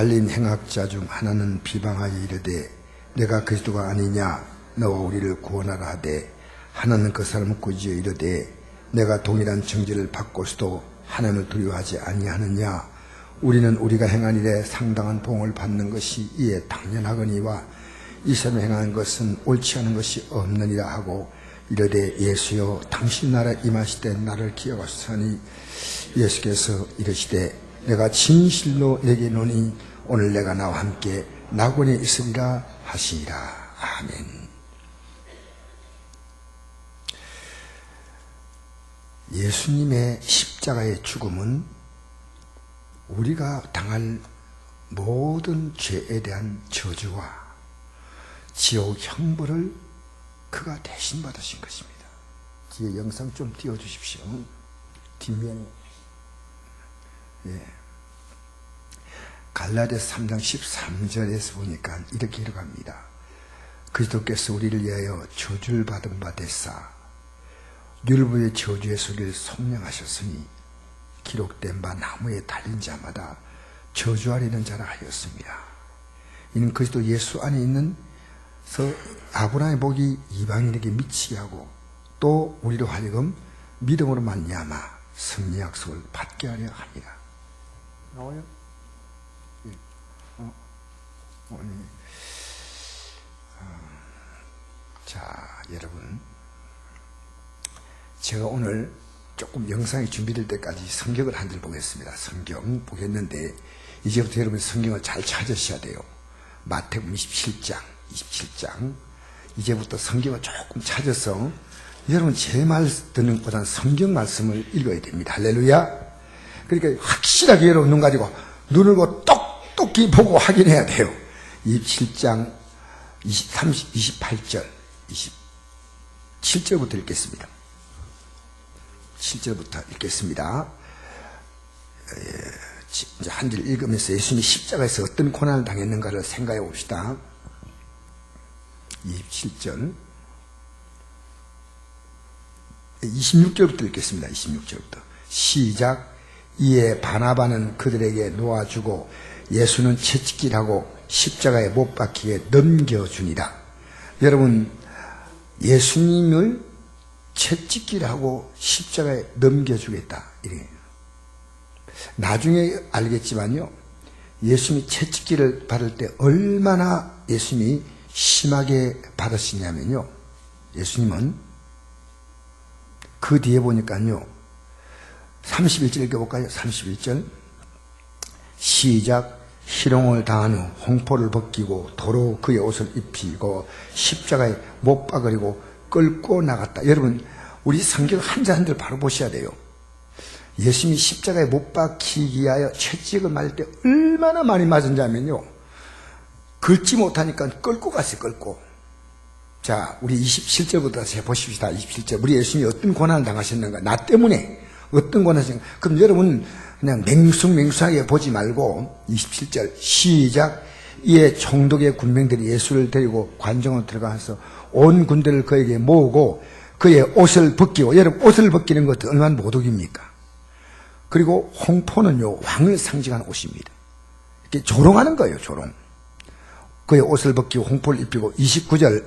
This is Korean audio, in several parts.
갈린 행악자 중 하나는 비방하여 이르되 내가 그리스도가 아니냐 너와 우리를 구원하라 하되 하나는 그 사람을 꾸짖어 이르되 내가 동일한 정죄를 받고서도 하나님을 두려워하지 아니하느냐. 우리는 우리가 행한 일에 상당한 보응을 받는 것이 이에 당연하거니와 이 사람이 행한 것은 옳지 않은 것이 없느니라 하고 이르되 예수여 당신 나라 임하실 때 나를 기억하시니 예수께서 이르시되 내가 진실로 내게 이르노니 오늘 내가 나와 함께 낙원에 있으리라 하시니라. 아멘. 예수님의 십자가의 죽음은 우리가 당할 모든 죄에 대한 저주와 지옥 형벌을 그가 대신 받으신 것입니다. 뒤에 영상 좀 띄워주십시오. 뒷면에. 예. 갈라디아서 3장 13절에서 보니까 이렇게 들어갑니다. 그리스도께서 우리를 위하여 저주를 받은 바 됐사 율법의 저주의 소리를 성령하셨으니 기록된 바 나무에 달린 자마다 저주하려는 자라 하였습니다. 이는 그리스도 예수 안에 있는 아브라함의 복이 이방인에게 미치게 하고 또 우리로 하여금 믿음으로 말미암아 승리 약속을 받게 하려 합니다. 나와요? 예. 자, 여러분, 제가 오늘 조금 영상이 준비될 때까지 성경을 한 줄 보겠습니다. 성경 보겠는데 이제부터 여러분 성경을 잘 찾으셔야 돼요. 마태복음 27장 이제부터 성경을 조금 찾아서 여러분 제 말 듣는 것보다는 성경 말씀을 읽어야 됩니다. 할렐루야. 그러니까 확실하게 여러분 눈 가지고 눈을 똑똑히 보고 확인해야 돼요. 27장 28절 27절부터 읽겠습니다. 7절부터 읽겠습니다. 이제 한 절 읽으면서 예수님이 십자가에서 어떤 고난을 당했는가를 생각해 봅시다. 27절 26절부터 읽겠습니다. 26절부터 시작. 이에 바나바는 그들에게 놓아주고 예수는 채찍질하고 십자가에 못 박히게 넘겨주니라. 여러분, 예수님을 채찍질하고 십자가에 넘겨주겠다. 이래요. 나중에 알겠지만요, 예수님이 채찍질을 받을 때 얼마나 예수님이 심하게 받으시냐면요, 예수님은 그 뒤에 보니까요, 31절 읽어볼까요? 31절 시작. 희롱을 당한 후 홍포를 벗기고 도로 그의 옷을 입히고 십자가에 못 박으리고 끌고 나갔다. 여러분, 우리 성경 한 절 한 절 바로 보셔야 돼요. 예수님이 십자가에 못 박히기 위하여 채찍을 맞을 때 얼마나 많이 맞은자면요, 긁지 못하니까 끌고 갔어요. 끌고. 자, 우리 27절부터 다시 보십시다. 27절. 우리 예수님이 어떤 고난을 당하셨는가? 나 때문에 어떤 고난을 당하셨는가? 그럼 여러분 그냥 맹수하게 보지 말고 27절 시작. 이에 총독의 군병들이 예수를 데리고 관정으로 들어가서 온 군대를 그에게 모으고 그의 옷을 벗기고, 여러분 옷을 벗기는 것도 얼마나 모독입니까? 그리고 홍포는요, 왕을 상징하는 옷입니다. 이렇게 조롱하는 거예요. 조롱. 그의 옷을 벗기고 홍포를 입히고 29절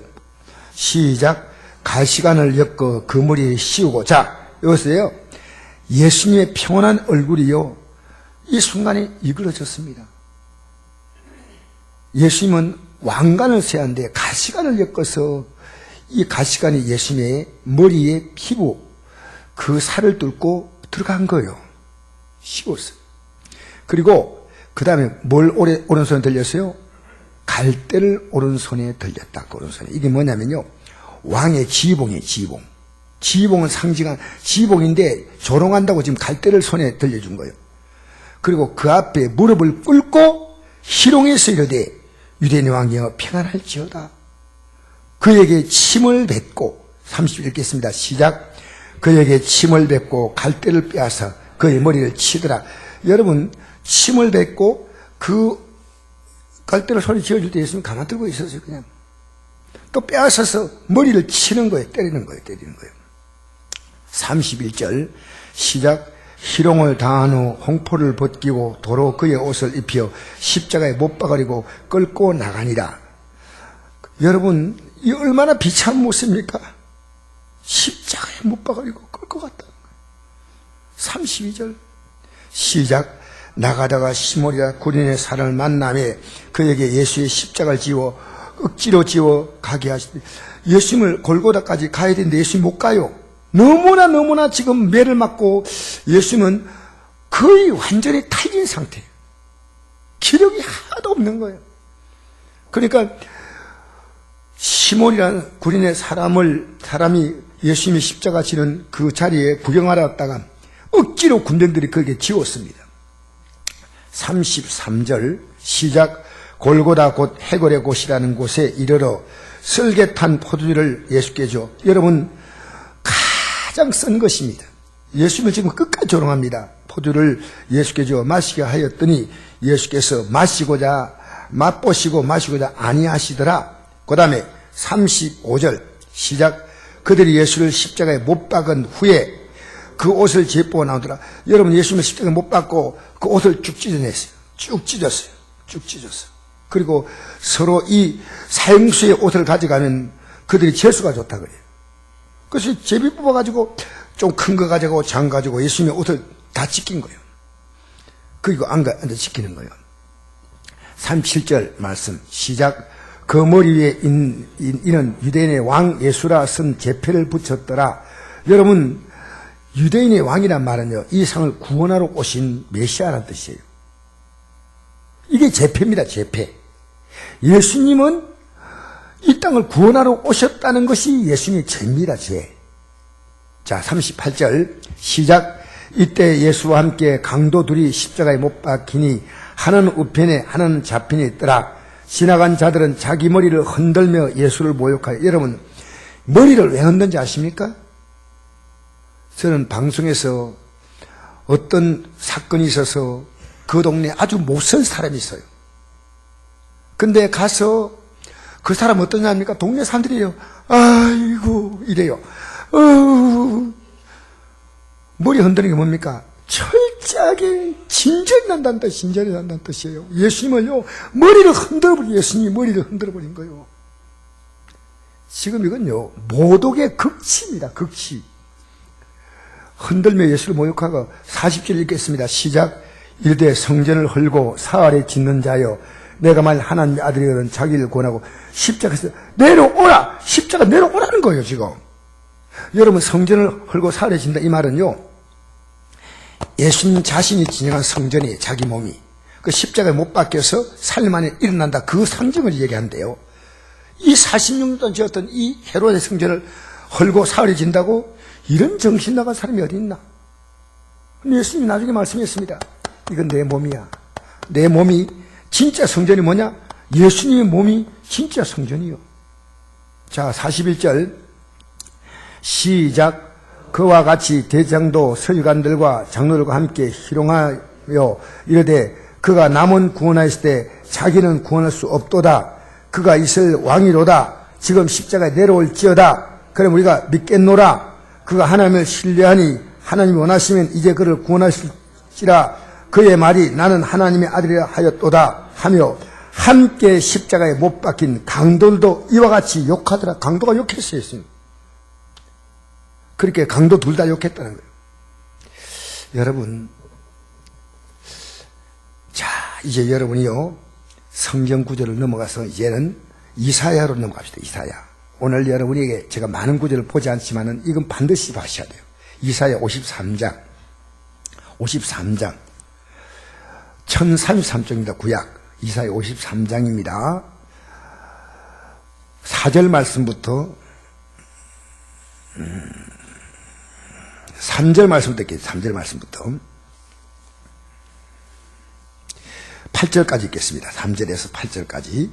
시작. 갈시관을 엮어 그 머리에 씌우고. 자, 여기서요, 예수님의 평온한 얼굴이요, 이 순간에 이글어졌습니다. 예수님은 왕관을 세웠는데 가시관을 엮어서 이 가시관이 예수님의 머리에 피부, 그 살을 뚫고 들어간 거예요. 씌웠어요. 그리고 그 다음에 뭘 오른손에 들렸어요? 갈대를 오른손에 들렸다. 그 오른손에. 이게 뭐냐면요, 왕의 지휘봉이에요. 지휘봉. 지휘봉은 상징한 지휘봉인데 조롱한다고 지금 갈대를 손에 들려준 거예요. 그리고 그 앞에 무릎을 꿇고 희롱해서 이르되 유대인의 왕이여 평안할지어다. 그에게 침을 뱉고, 30절 읽겠습니다. 시작. 그에게 침을 뱉고 갈대를 빼앗아 그의 머리를 치더라. 여러분, 침을 뱉고 그 갈대를 손에 쥐어줄 때 예수님 가만 들고 있었어요. 그냥 또 빼앗아서 머리를 치는 거예요. 때리는 거예요. 31절 시작. 희롱을 당한 후 홍포를 벗기고 도로 그의 옷을 입혀 십자가에 못 박으리고 끌고 나가니라. 여러분, 이 얼마나 비참한 모습입니까? 십자가에 못 박으리고 끌고 갔다. 32절 시작. 나가다가 시몬이라 구린의 사람을 만나며 그에게 예수의 십자가를 지워 억지로 지워 가게 하시되, 예수님을 골고다까지 가야 되는데 예수님 못 가요. 너무나 지금 매를 맞고 예수님은 거의 완전히 탈진 상태예요. 기력이 하나도 없는 거예요. 그러니까 시몬이라는 구린의 사람이 예수님이 십자가 지는 그 자리에 구경하러 왔다가 억지로 군병들이 그에게 지웠습니다. 33절 시작. 골고다 곧 해골의 곳이라는 곳에 이르러 쓸개 탄 포도주를 예수께 줘. 여러분, 가장 쓴 것입니다. 예수님을 지금 끝까지 조롱합니다. 포도를 예수께 줘 마시게 하였더니 예수께서 맛보시고 마시고자 아니하시더라. 그 다음에 35절 시작. 그들이 예수를 십자가에 못 박은 후에 그 옷을 제보고 나오더라. 여러분, 예수님을 십자가에 못 박고 그 옷을 쭉 찢어냈어요. 쭉 찢었어요. 그리고 서로 이 사형수의 옷을 가져가면 그들이 재수가 좋다 그래요. 그래서 제비 뽑아가지고 좀 큰 거 가지고 장 가지고 예수님의 옷을 다 찢긴 거예요. 그리고 앉아 지키는 거예요. 37절 말씀 시작. 그 머리 위에 이는 유대인의 왕 예수라 쓴 제패를 붙였더라. 여러분, 유대인의 왕이란 말은요, 이 상을 구원하러 오신 메시아라는 뜻이에요. 이게 제패입니다. 제패. 예수님은 이 땅을 구원하러 오셨다는 것이 예수님의 죄입니다. 죄. 자, 38절 시작. 이때 예수와 함께 강도 둘이 십자가에 못 박히니 하나는 우편에 하나는 좌편에 있더라. 지나간 자들은 자기 머리를 흔들며 예수를 모욕하여. 여러분, 머리를 왜 흔든지 아십니까? 저는 방송에서 어떤 사건이 있어서 그 동네에 아주 못선 사람이 있어요. 근데 가서 그 사람 어떠냐입니까? 동네 사람들이에요. 아이고 이래요. 머리 흔드는 게 뭡니까? 철저하게 진절이 난다는 뜻이에요. 예수님을요, 머리를 흔들어버린, 예수님이 머리를 흔들어버린 거예요. 지금 이건요, 모독의 극치입니다. 극치. 흔들며 예수를 모욕하고 40절 읽겠습니다. 시작. 이르되 성전을 헐고 사활에 짓는 자여, 내가 말 하나님의 아들이거든 자기를 권하고 십자가에서 내려오라. 십자가 내려오라는 거예요. 지금 여러분, 성전을 헐고 사활에 짓는다 이 말은요, 예수님 자신이 진정한 성전이에요. 자기 몸이 그 십자가에 못 박혀서 살림 안에 일어난다, 그 상징을 얘기한대요. 이 46년 동안 지었던 이 헤롯의 성전을 헐고 사활에 진다고? 이런 정신 나간 사람이 어디 있나? 예수님이 나중에 말씀했습니다. 이건 내 몸이야. 내 몸이 진짜 성전이 뭐냐? 예수님의 몸이 진짜 성전이요. 자, 41절 시작. 그와 같이 대장도 서기관들과 장로들과 함께 희롱하여 이르되 그가 남은 구원하였을 때 자기는 구원할 수 없도다. 그가 있을 왕이로다. 지금 십자가에 내려올지어다. 그럼 우리가 믿겠노라. 그가 하나님을 신뢰하니 하나님이 원하시면 이제 그를 구원하실지라. 그의 말이 나는 하나님의 아들이라 하였도다 하며 함께 십자가에 못 박힌 강도들도 이와 같이 욕하더라. 강도가 욕했어요. 그렇게 강도 둘 다 욕했다는 거예요. 여러분, 자, 이제 여러분이요, 성경 구절을 넘어가서 이제는 이사야로 넘어갑시다. 이사야. 오늘 여러분에게 제가 많은 구절을 보지 않지만은 이건 반드시 봐셔야 돼요. 이사야 53장 1033쪽입니다. 구약 이사야 53장입니다. 4절 말씀부터 3절 말씀부터 읽겠습니다. 3절 말씀부터 8절까지 읽겠습니다. 3절에서 8절까지.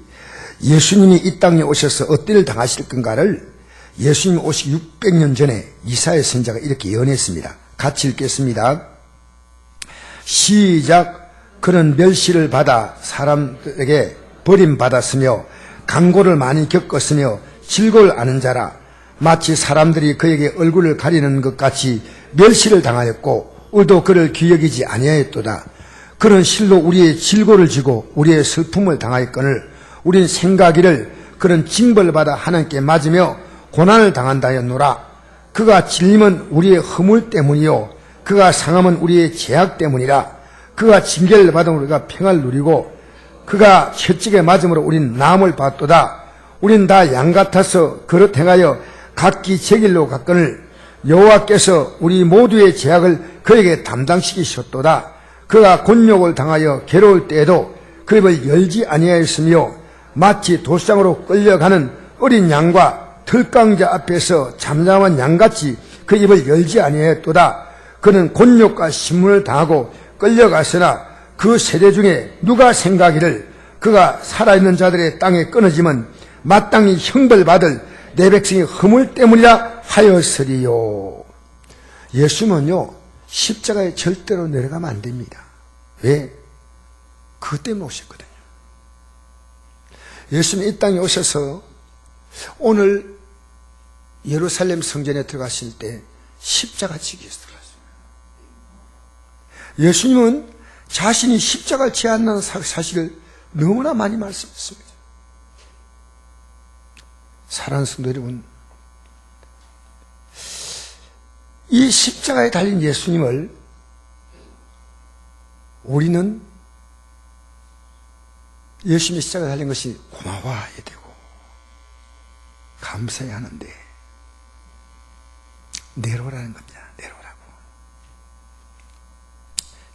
예수님이 이 땅에 오셔서 어때를 당하실 건가를 예수님이 오시기 600년 전에 이사야 선지자가 이렇게 예언했습니다. 같이 읽겠습니다. 시작. 그는 멸시를 받아 사람들에게 버림받았으며 강고를 많이 겪었으며 질고를 아는 자라. 마치 사람들이 그에게 얼굴을 가리는 것 같이 멸시를 당하였고 의도 그를 기여기지 아니하였도다. 그는 실로 우리의 질고를 지고 우리의 슬픔을 당하였거늘 우린 생각이를 그런 징벌을 받아 하나님께 맞으며 고난을 당한다 하였노라. 그가 질림은 우리의 허물 때문이요 그가 상함은 우리의 죄악 때문이라. 그가 징계를 받음으로 우리가 평안을 누리고 그가 채찍에 맞음으로 우린 나음을 받도다. 우린 다 양 같아서 그릇 행하여 각기 제 길로 갔거늘 여호와께서 우리 모두의 죄악을 그에게 담당시키셨도다. 그가 곤욕을 당하여 괴로울 때에도 그 입을 열지 아니하였으며 마치 도상으로 끌려가는 어린 양과 들강자 앞에서 잠잠한 양같이 그 입을 열지 아니하였도다. 그는 곤욕과 신문을 당하고 끌려갔으나 그 세대 중에 누가 생각이를 그가 살아있는 자들의 땅에 끊어지면 마땅히 형벌받을 내 백성의 허물 때문이라 하였으리요. 예수는요 십자가에 절대로 내려가면 안 됩니다. 왜? 그것 때문에 오셨거든요. 예수님 이 땅에 오셔서 오늘 예루살렘 성전에 들어가실 때 십자가 지기 위해서 들어갔습니다. 예수님은 자신이 십자가를 지지 않는 사실을 너무나 많이 말씀했습니다. 사랑하는 성도 여러분, 이 십자가에 달린 예수님을 우리는 예수님의 십자가에 달린 것이 고마워해야 되고 감사해야 하는데 내려오라는 겁니다. 내려오라고.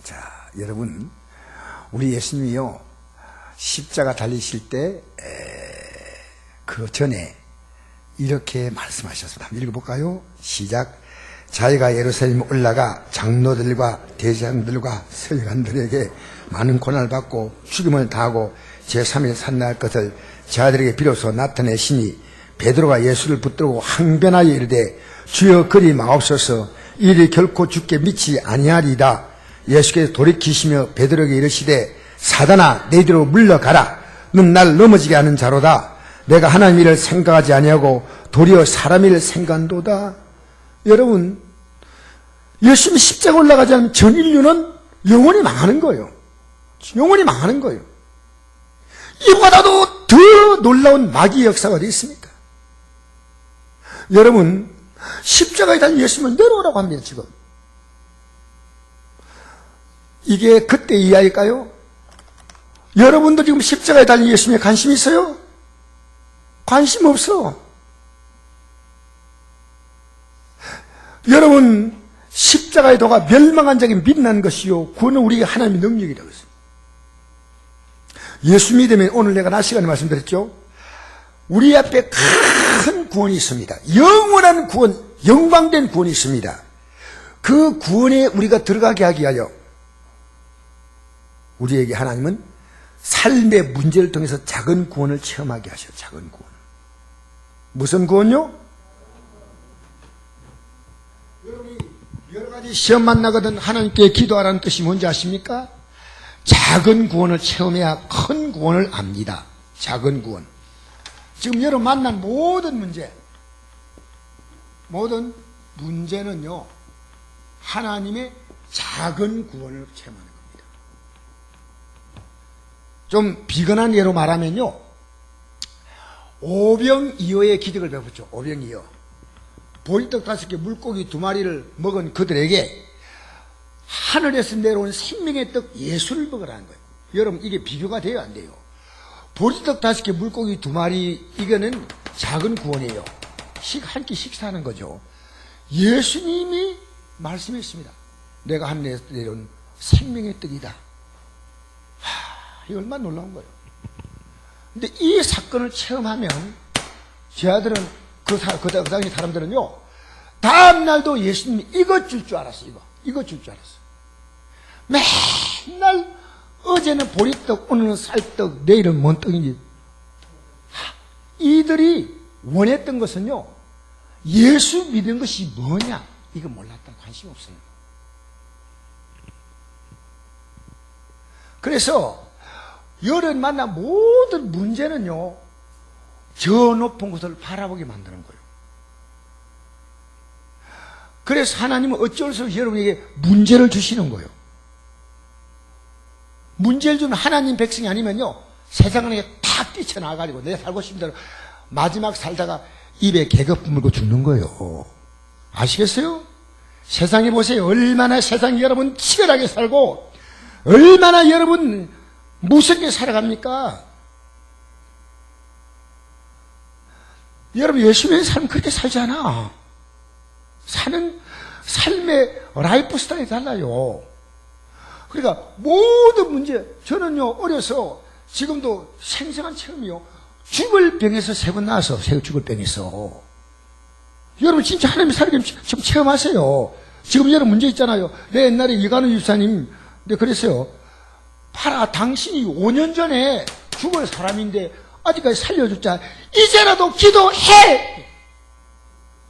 자, 여러분, 우리 예수님이요 십자가 달리실 때 그 전에 이렇게 말씀하셨습니다. 한번 읽어볼까요? 시작. 자기가 예루살렘에 올라가 장로들과 대장들과 서기관들에게 많은 고난을 받고 죽임을 당하고 제3일 산날 것을 자들에게 비로소 나타내시니 베드로가 예수를 붙들고 항변하여 이르되 주여 그리 마옵소서 이 일이 결코 죽게 미치지 아니하리이다. 예수께서 돌이키시며 베드로에게 이르시되 사단아 내 뒤로 물러가라. 넌 날 넘어지게 하는 자로다. 내가 하나님 일을 생각하지 아니하고 도리어 사람 일을 생각한도다. 여러분, 예수님이 십자가 올라가지 않으면 전 인류는 영원히 망하는 거예요. 영원히 망하는 거예요. 이보다도 더 놀라운 마귀의 역사가 어디 있습니까? 여러분, 십자가에 달린 예수님을 내려오라고 합니다. 지금 이게 그때 이야기일까요? 여러분도 지금 십자가에 달린 예수님에 관심 있어요? 관심 없어. 여러분, 십자가의 도가 멸망한 자에게 빛난 것이요 구원은 우리에게 하나님의 능력이라고 했습니다. 예수 믿으면 오늘 내가 낮 시간에 말씀드렸죠. 우리 앞에 큰 구원이 있습니다. 영원한 구원, 영광된 구원이 있습니다. 그 구원에 우리가 들어가게 하기 위하여 우리에게 하나님은 삶의 문제를 통해서 작은 구원을 체험하게 하셔요. 작은 구원. 무슨 구원요? 여러분이 여러 가지 시험 만나거든 하나님께 기도하라는 뜻이 뭔지 아십니까? 작은 구원을 체험해야 큰 구원을 압니다. 작은 구원. 지금 여러분 만난 모든 문제는요 하나님의 작은 구원을 체험하는 겁니다. 좀 비근한 예로 말하면요 오병이어의 기적을 배웠죠. 오병이어. 보리떡 5개 물고기 2마리를 먹은 그들에게 하늘에서 내려온 생명의 떡 예수를 먹으라는 거예요. 여러분 이게 비교가 돼요 안 돼요? 보리떡 5개 물고기 2마리 이거는 작은 구원이에요. 한 끼 식사하는 거죠. 예수님이 말씀했습니다. 내가 하늘에서 내려온 생명의 떡이다. 이거 얼마나 놀라운 거예요. 근데 이 사건을 체험하면 제 아들은 그 당시 사람들은요 다음날도 예수님이 이것 줄 줄 알았어. 이것 줄 줄 알았어. 맨날 어제는 보리떡, 오늘은 쌀떡, 내일은 뭔 떡인지. 이들이 원했던 것은요 예수 믿은 것이 뭐냐 이거 몰랐다. 관심 없어요. 그래서 여러분 만난 모든 문제는요 저 높은 곳을 바라보게 만드는 거예요. 그래서 하나님은 어쩔 수 없이 여러분에게 문제를 주시는 거예요. 문제를 주면 하나님 백성이 아니면요, 세상에 다 뛰쳐나가가지고 내가 살고 싶은 대로 마지막 살다가 입에 계급 물고 죽는 거예요. 아시겠어요? 세상에 보세요. 얼마나 세상이 여러분 치열하게 살고 얼마나 여러분 무섭게 살아갑니까? 여러분 열심히 살면 그렇게 살지 않아. 사는 삶의 라이프 스타일이 달라요. 그러니까 모든 문제, 저는요 어려서 지금도 생생한 체험이요, 죽을 병에서 3번 나와서 죽을 병에서. 여러분 진짜 하나님 살기 좀 체험하세요. 지금 여러분 문제 있잖아요. 내 옛날에 이관우 집사님 그랬어요. 봐라, 당신이 5년 전에 죽을 사람인데 아직까지 살려줬잖아. 이제라도 기도해!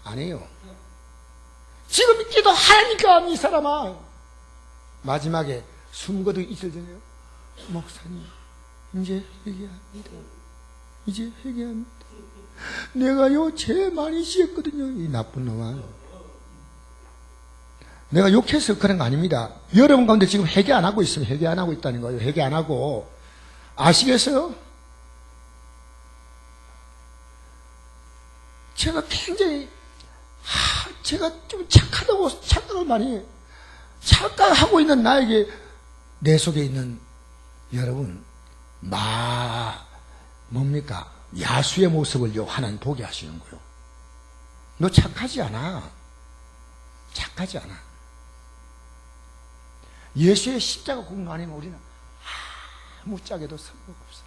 안 해요. 지금 기도하니까 이 사람아. 마지막에 숨거두기 이틀 전에요, 목사님 이제 회개합니다. 이제 회개합니다. 내가요 죄 많이 지었거든요. 이 나쁜 놈아. 내가 욕해서 그런 거 아닙니다. 여러분 가운데 지금 회개 안 하고 있으면 회개 안 하고 있다는 거예요. 회개 안 하고. 아시겠어요? 제가 굉장히 제가 좀 착하다고 착각을 많이 해요. 착각하고 있는 나에게 내 속에 있는 여러분 뭡니까? 야수의 모습을요 하나님 보게 하시는 거예요. 너 착하지 않아. 착하지 않아. 예수의 십자가 공로 아니면 우리는 아무짝에도 쓸모없어.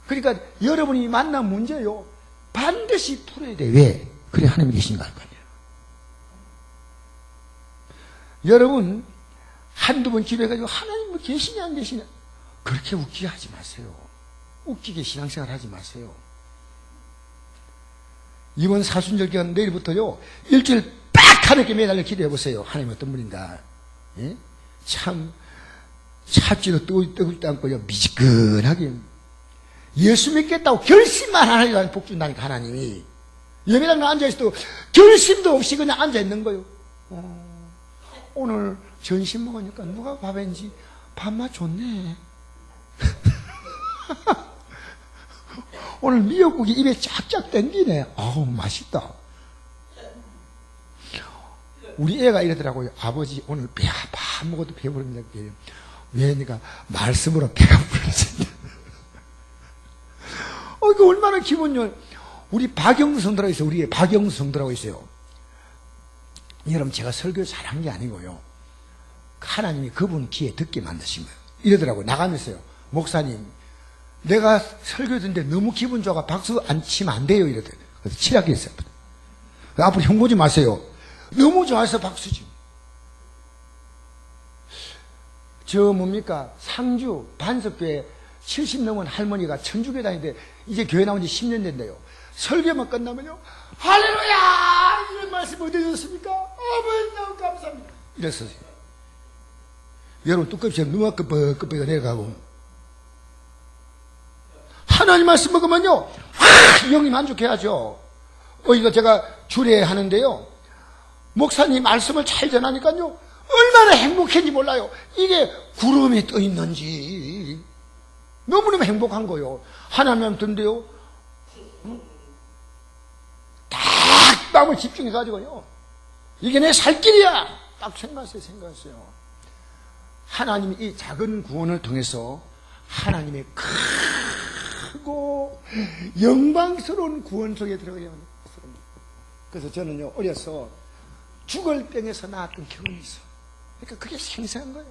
그러니까 여러분이 만난 문제요 반드시 풀어야 돼. 왜? 그래 하나님이 계신가 할 거 아니에요. 여러분 한두 번 집에 가지고 하나님 뭐 계시냐 안 계시냐 그렇게 웃기게 하지 마세요. 웃기게 신앙생활 하지 마세요. 이번 사순절 기간 내일부터요 일주일 빡 하늘께 매달려 기도해 보세요. 하나님 어떤 분인가. 예? 참 찾지도 뜨겁지도 않고요 미지근하게 예수 믿겠다고 결심만 하니까 복 준다니까. 하나님이 예배당에 앉아있어도 결심도 없이 그냥 앉아있는 거예요. 오늘 전심 먹으니까 누가 밥인지 밥맛 좋네. 오늘 미역국이 입에 쫙쫙 땡기네. 아우 맛있다. 우리 애가 이러더라고요. 아버지 오늘 밥 먹어도 배부릅니다. 왜? 그러니까 말씀으로 배가 부르신다. 이거 얼마나 기분요. 우리 박영수 성도라고 있어요. 우리 박영수 성도라고 있어요. 여러분 제가 설교 잘한 게 아니고요. 하나님이 그분 귀에 듣게 만드신 거예요. 이러더라고요. 나가면서요. 목사님 내가 설교 듣는데 너무 기분 좋아가 박수 안 치면 안 돼요. 이러더라고요. 그래서 치라고 했어요. 앞으로 흉보지 마세요. 너무 좋아해서 박수 좀. 저 뭡니까 상주 반석교회 70 넘은 할머니가 천주교회 다니는데 이제 교회 나온 지 10년 된대요. 설교만 끝나면요 할렐루야 이런 말씀 어디 줬습니까? 아버지 너무 감사합니다 이랬어요. 여러분 뚜껑이 누가 끄덕끄덕 내려가고 하나님 말씀 먹으면요 영이 만족해야죠. 이거 제가 주례하는데요 목사님 말씀을 잘 전하니까요 얼마나 행복한지 몰라요. 이게 구름이 떠 있는지 너무너무 행복한 거요. 하나님 듣는데요 딱 마음을 집중해가지고요 이게 내 살 길이야 딱 생각했어요. 하나님이 이 작은 구원을 통해서 하나님의 크고 영광스러운 구원 속에 들어가야 합니다. 그래서 저는요 어려서 죽을 병에서 나왔던 경험이 있어. 그러니까 그게 생생한 거예요.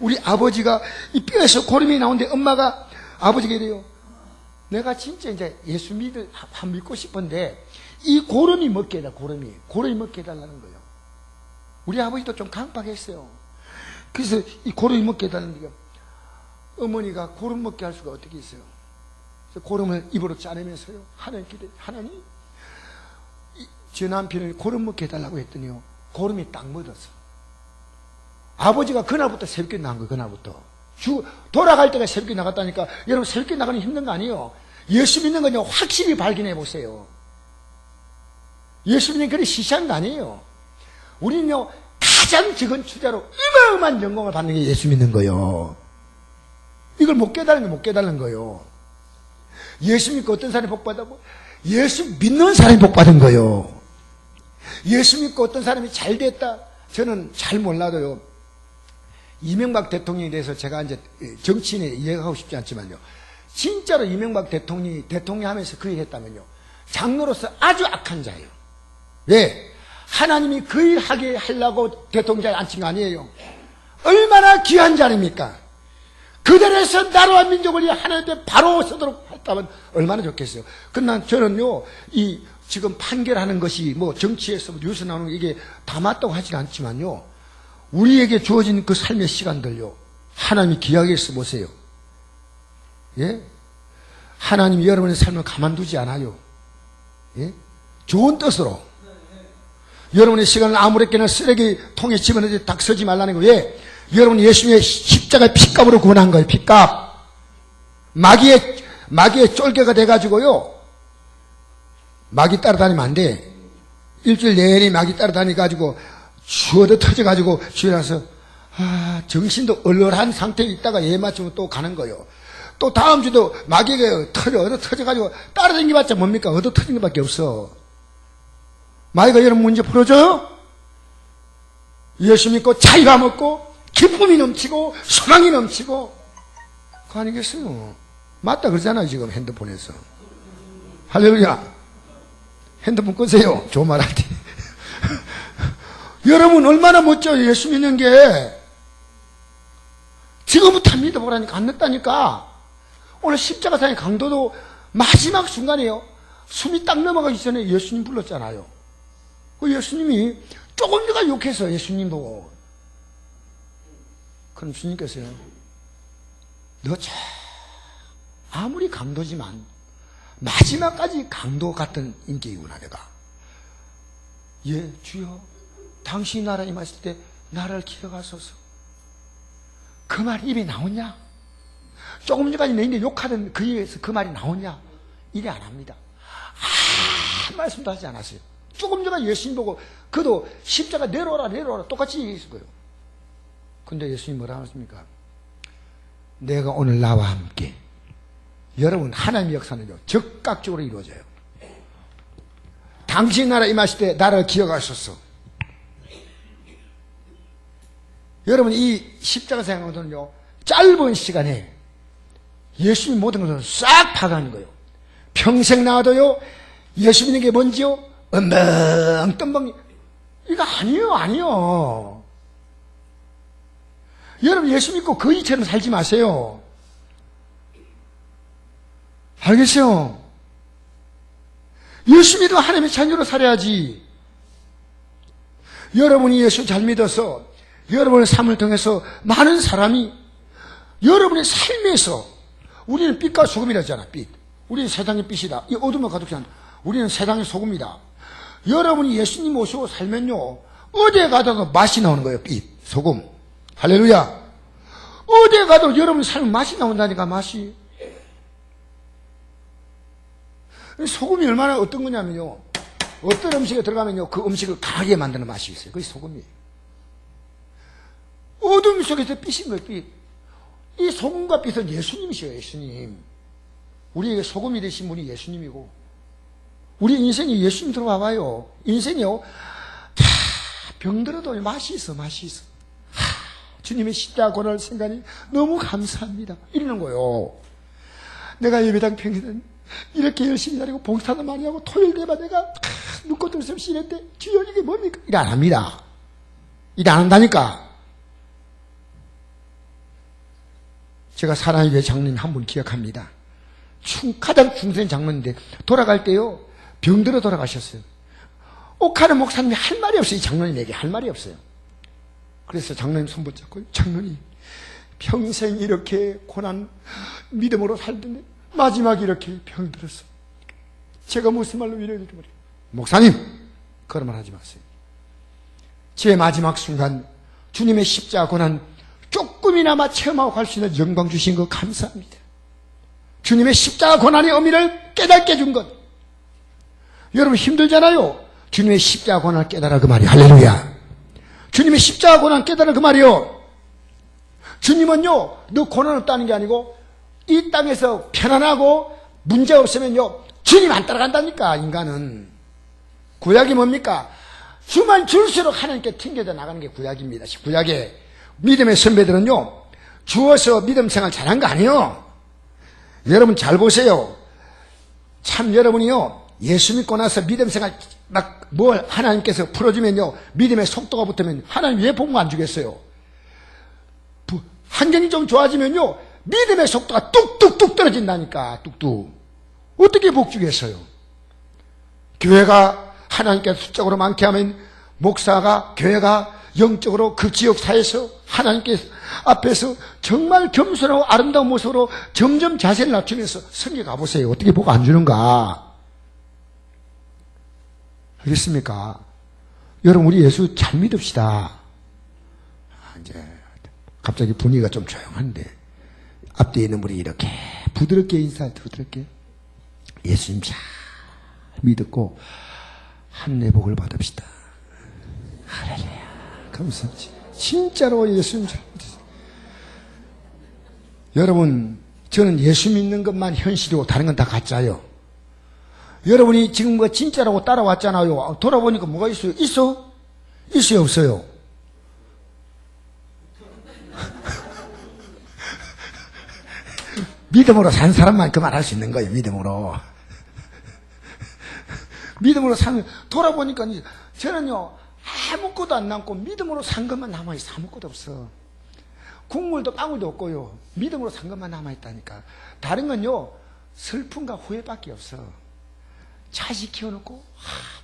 우리 아버지가 이 뼈에서 고름이 나오는데 엄마가 아버지가 이래요. 내가 진짜 이제 예수 믿고 싶은데 이 고름이 먹게 해달라. 고름이 먹게 해달라는 거예요. 우리 아버지도 좀 강박했어요. 그래서 이 고름이 먹게 해달라는 게 어머니가 고름 먹게 할 수가 어떻게 있어요. 그래서 고름을 입으로 짜내면서요 하나님 제 남편을 고름 먹게 해달라고 했더니요 고름이 딱 묻었어. 아버지가 그날부터 새벽에 나간 거예요. 그날부터 돌아갈 때가 새벽에 나갔다니까. 여러분 새벽에 나가는 힘든 거 아니에요. 예수 믿는 건요 확실히 발견해 보세요. 예수님이 그리 시시한 거 아니에요. 우리는요, 가장 적은 투자로 어마어마한 영광을 받는 게 예수 믿는 거예요. 이걸 못 깨달은 게 못 깨달은 거예요. 예수 믿고 어떤 사람이 복받았고, 예수 믿는 사람이 복받은 거예요. 예수 믿고 어떤 사람이 잘 됐다. 저는 잘 몰라도요, 이명박 대통령에 대해서 제가 이제 정치인에 이해하고 싶지 않지만요, 진짜로 이명박 대통령이 대통령 하면서 그 일 했다면요, 장로로서 아주 악한 자예요. 왜? 하나님이 그 일 하게 하려고 대통령자에 앉힌 거 아니에요. 얼마나 귀한 자리입니까? 그들에서 나라와 민족을 위해 하나님께 바로 서도록 했다면 얼마나 좋겠어요. 그러나 저는요, 이 지금 판결하는 것이 뭐 정치에서 뉴스 나오는 거 이게 다 맞다고 하지는 않지만요, 우리에게 주어진 그 삶의 시간들요, 하나님이 귀하게 써 보세요. 예? 하나님이 여러분의 삶을 가만두지 않아요. 예? 좋은 뜻으로. 여러분의 시간을 아무렇게나 쓰레기통에 집어넣지 딱 쓰지 말라는 거예요. 왜? 여러분 예수님의 십자가의 핏값으로 구원한 거예요. 핏값. 마귀의 쫄개가 돼가지고요, 마귀 따라다니면 안 돼. 일주일 내내 마귀 따라다니가지고 주워도 터져가지고 집에 와서 정신도 얼얼한 상태에 있다가 예 맞추면 또 가는 거예요. 또 다음 주도 마귀가 얻어 터져가지고 따라다니봤자 뭡니까? 얻어 터진 것밖에 없어. 마귀가 여러분 문제 풀어줘요? 예수 믿고 자유가 먹고 기쁨이 넘치고 소망이 넘치고 그거 아니겠어요? 맞다 그러잖아요. 지금 핸드폰에서. 할렐루야. 핸드폰 끄세요. 좋은 말 할 때. 여러분 얼마나 멋져요. 예수 믿는 게. 지금부터 믿어보라니까 안 늦다니까. 오늘 십자가상의 강도도 마지막 순간이에요. 숨이 딱 넘어가기 전에 예수님 불렀잖아요. 그 예수님이 조금 전에 욕해서 예수님 보고. 그럼 주님께서요, 너 참 아무리 강도지만 마지막까지 강도 같은 인격이구나 내가. 예, 주여, 당신이 나라에 임하실 때 나라를 기억하소서. 그 말이 입에 나오냐? 조금 전까지 내인데 욕하던 그 입에서 그 말이 나오냐? 이래 안 합니다. 한 말씀도 하지 않았어요. 조금 전에 예수님 보고 그도 십자가 내려오라 똑같이 얘기했을 거예요. 근데 예수님 뭐라 하십니까? 내가 오늘 나와 함께. 여러분 하나님의 역사는요, 즉각적으로 이루어져요. 당신 나라 임하실 때 나라를 기억하셨어. 여러분 이 십자가 생각하면요, 짧은 시간에 예수님 모든 것을 싹 파가는 거예요. 평생 나와도요, 예수 믿는 게 뭔지요? 엉뚱벙 이거 아니에요. 여러분 예수 믿고 거지처럼 살지 마세요. 알겠어요? 예수 믿으면 하나님의 자녀로 살아야지. 여러분이 예수 잘 믿어서 여러분의 삶을 통해서 많은 사람이 여러분의 삶에서, 우리는 빛과 소금이라잖아. 빛. 우리는 세상의 빛이다. 이 어둠을 가득히 한 우리는 세상의 소금이다. 여러분이 예수님 모시고 살면요, 어디에 가도 맛이 나오는 거예요. 빛, 소금. 할렐루야. 어디에 가도 여러분 삶은 맛이 나온다니까. 맛이. 소금이 얼마나 어떤 거냐면요, 어떤 음식에 들어가면요, 그 음식을 강하게 만드는 맛이 있어요. 그게 소금이에요. 어둠 속에서 빛인 거예요. 빛. 이 소금과 빛은 예수님이시요. 예수님. 우리에게 소금이 되신 분이 예수님이고, 우리 인생이 예수님 들어와봐요. 인생이요, 다 병들어도 맛이 있어. 주님의 십자가 고난을 생각하니 너무 감사합니다. 이러는 거예요. 내가 예배당 평일은 이렇게 열심히 다니고 봉사도 많이 하고 토요일 되면 내가 눈꽃 들으면 쉬는데 주여 이게 뭡니까? 일 안 합니다. 일 안 한다니까. 제가 사랑의 교회 장로님 한 분 기억합니다. 가장 중생 장로인데 돌아갈 때요, 병들어 돌아가셨어요. 옥하는 목사님이 할 말이 없어요. 이 장로님에게 할 말이 없어요. 그래서 장로님 손 붙잡고, 장로님 평생 이렇게 고난 믿음으로 살던데 마지막에 이렇게 병들었어. 제가 무슨 말로 위로해드리고 말이에요. 목사님, 그런 말 하지 마세요. 제 마지막 순간 주님의 십자가 고난 조금이나마 체험하고 갈 수 있는 영광 주신 거 감사합니다. 주님의 십자가 고난의 의미를 깨닫게 해준 것. 여러분 힘들잖아요. 주님의 십자가 고난을 깨달아 그 말이에요. 할렐루야. 주님의 십자가 고난을 깨달아 그 말이요. 주님은요, 너 고난 없다는 게 아니고 이 땅에서 편안하고 문제 없으면요, 주님 안 따라간다니까. 인간은. 구약이 뭡니까? 주만 줄수록 하나님께 튕겨져 나가는 게 구약입니다. 구약의 믿음의 선배들은요, 주어서 믿음 생활 잘한 거 아니에요. 여러분 잘 보세요. 참 여러분이요, 예수 믿고 나서 믿음 생활 막 뭘 하나님께서 풀어주면요, 믿음의 속도가 붙으면 하나님 왜 복 안 주겠어요? 환경이 좀 좋아지면요, 믿음의 속도가 뚝뚝뚝 떨어진다니까. 뚝뚝. 어떻게 복 주겠어요? 교회가 하나님께서 수적으로 많게 하면 목사가, 교회가 영적으로 그 지역사회에서 하나님께 앞에서 정말 겸손하고 아름다운 모습으로 점점 자세를 낮추면서 성경 가보세요. 어떻게 복 안 주는가? 알겠습니까? 여러분, 우리 예수 잘 믿읍시다. 이제 갑자기 분위기가 좀 조용한데 앞뒤에 있는 분이 이렇게 부드럽게 인사해. 부드럽게. 예수님 잘 믿었고 하늘의 복을 받읍시다. 할렐루야. 감사합니다. 진짜로 예수님 잘 믿으세요. 여러분, 저는 예수 믿는 것만 현실이고 다른 건 다 가짜예요. 여러분이 지금 뭐 진짜라고 따라왔잖아요. 돌아보니까 뭐가 있어요? 있어? 있어요? 없어요? 믿음으로 산 사람만 그 말 할 수 있는 거예요. 믿음으로. 믿음으로 산, 돌아보니까 저는요, 아무것도 안 남고 믿음으로 산 것만 남아있어. 아무것도 없어. 국물도 빵울도 없고요. 믿음으로 산 것만 남아있다니까. 다른 건요, 슬픔과 후회밖에 없어. 자식 키워놓고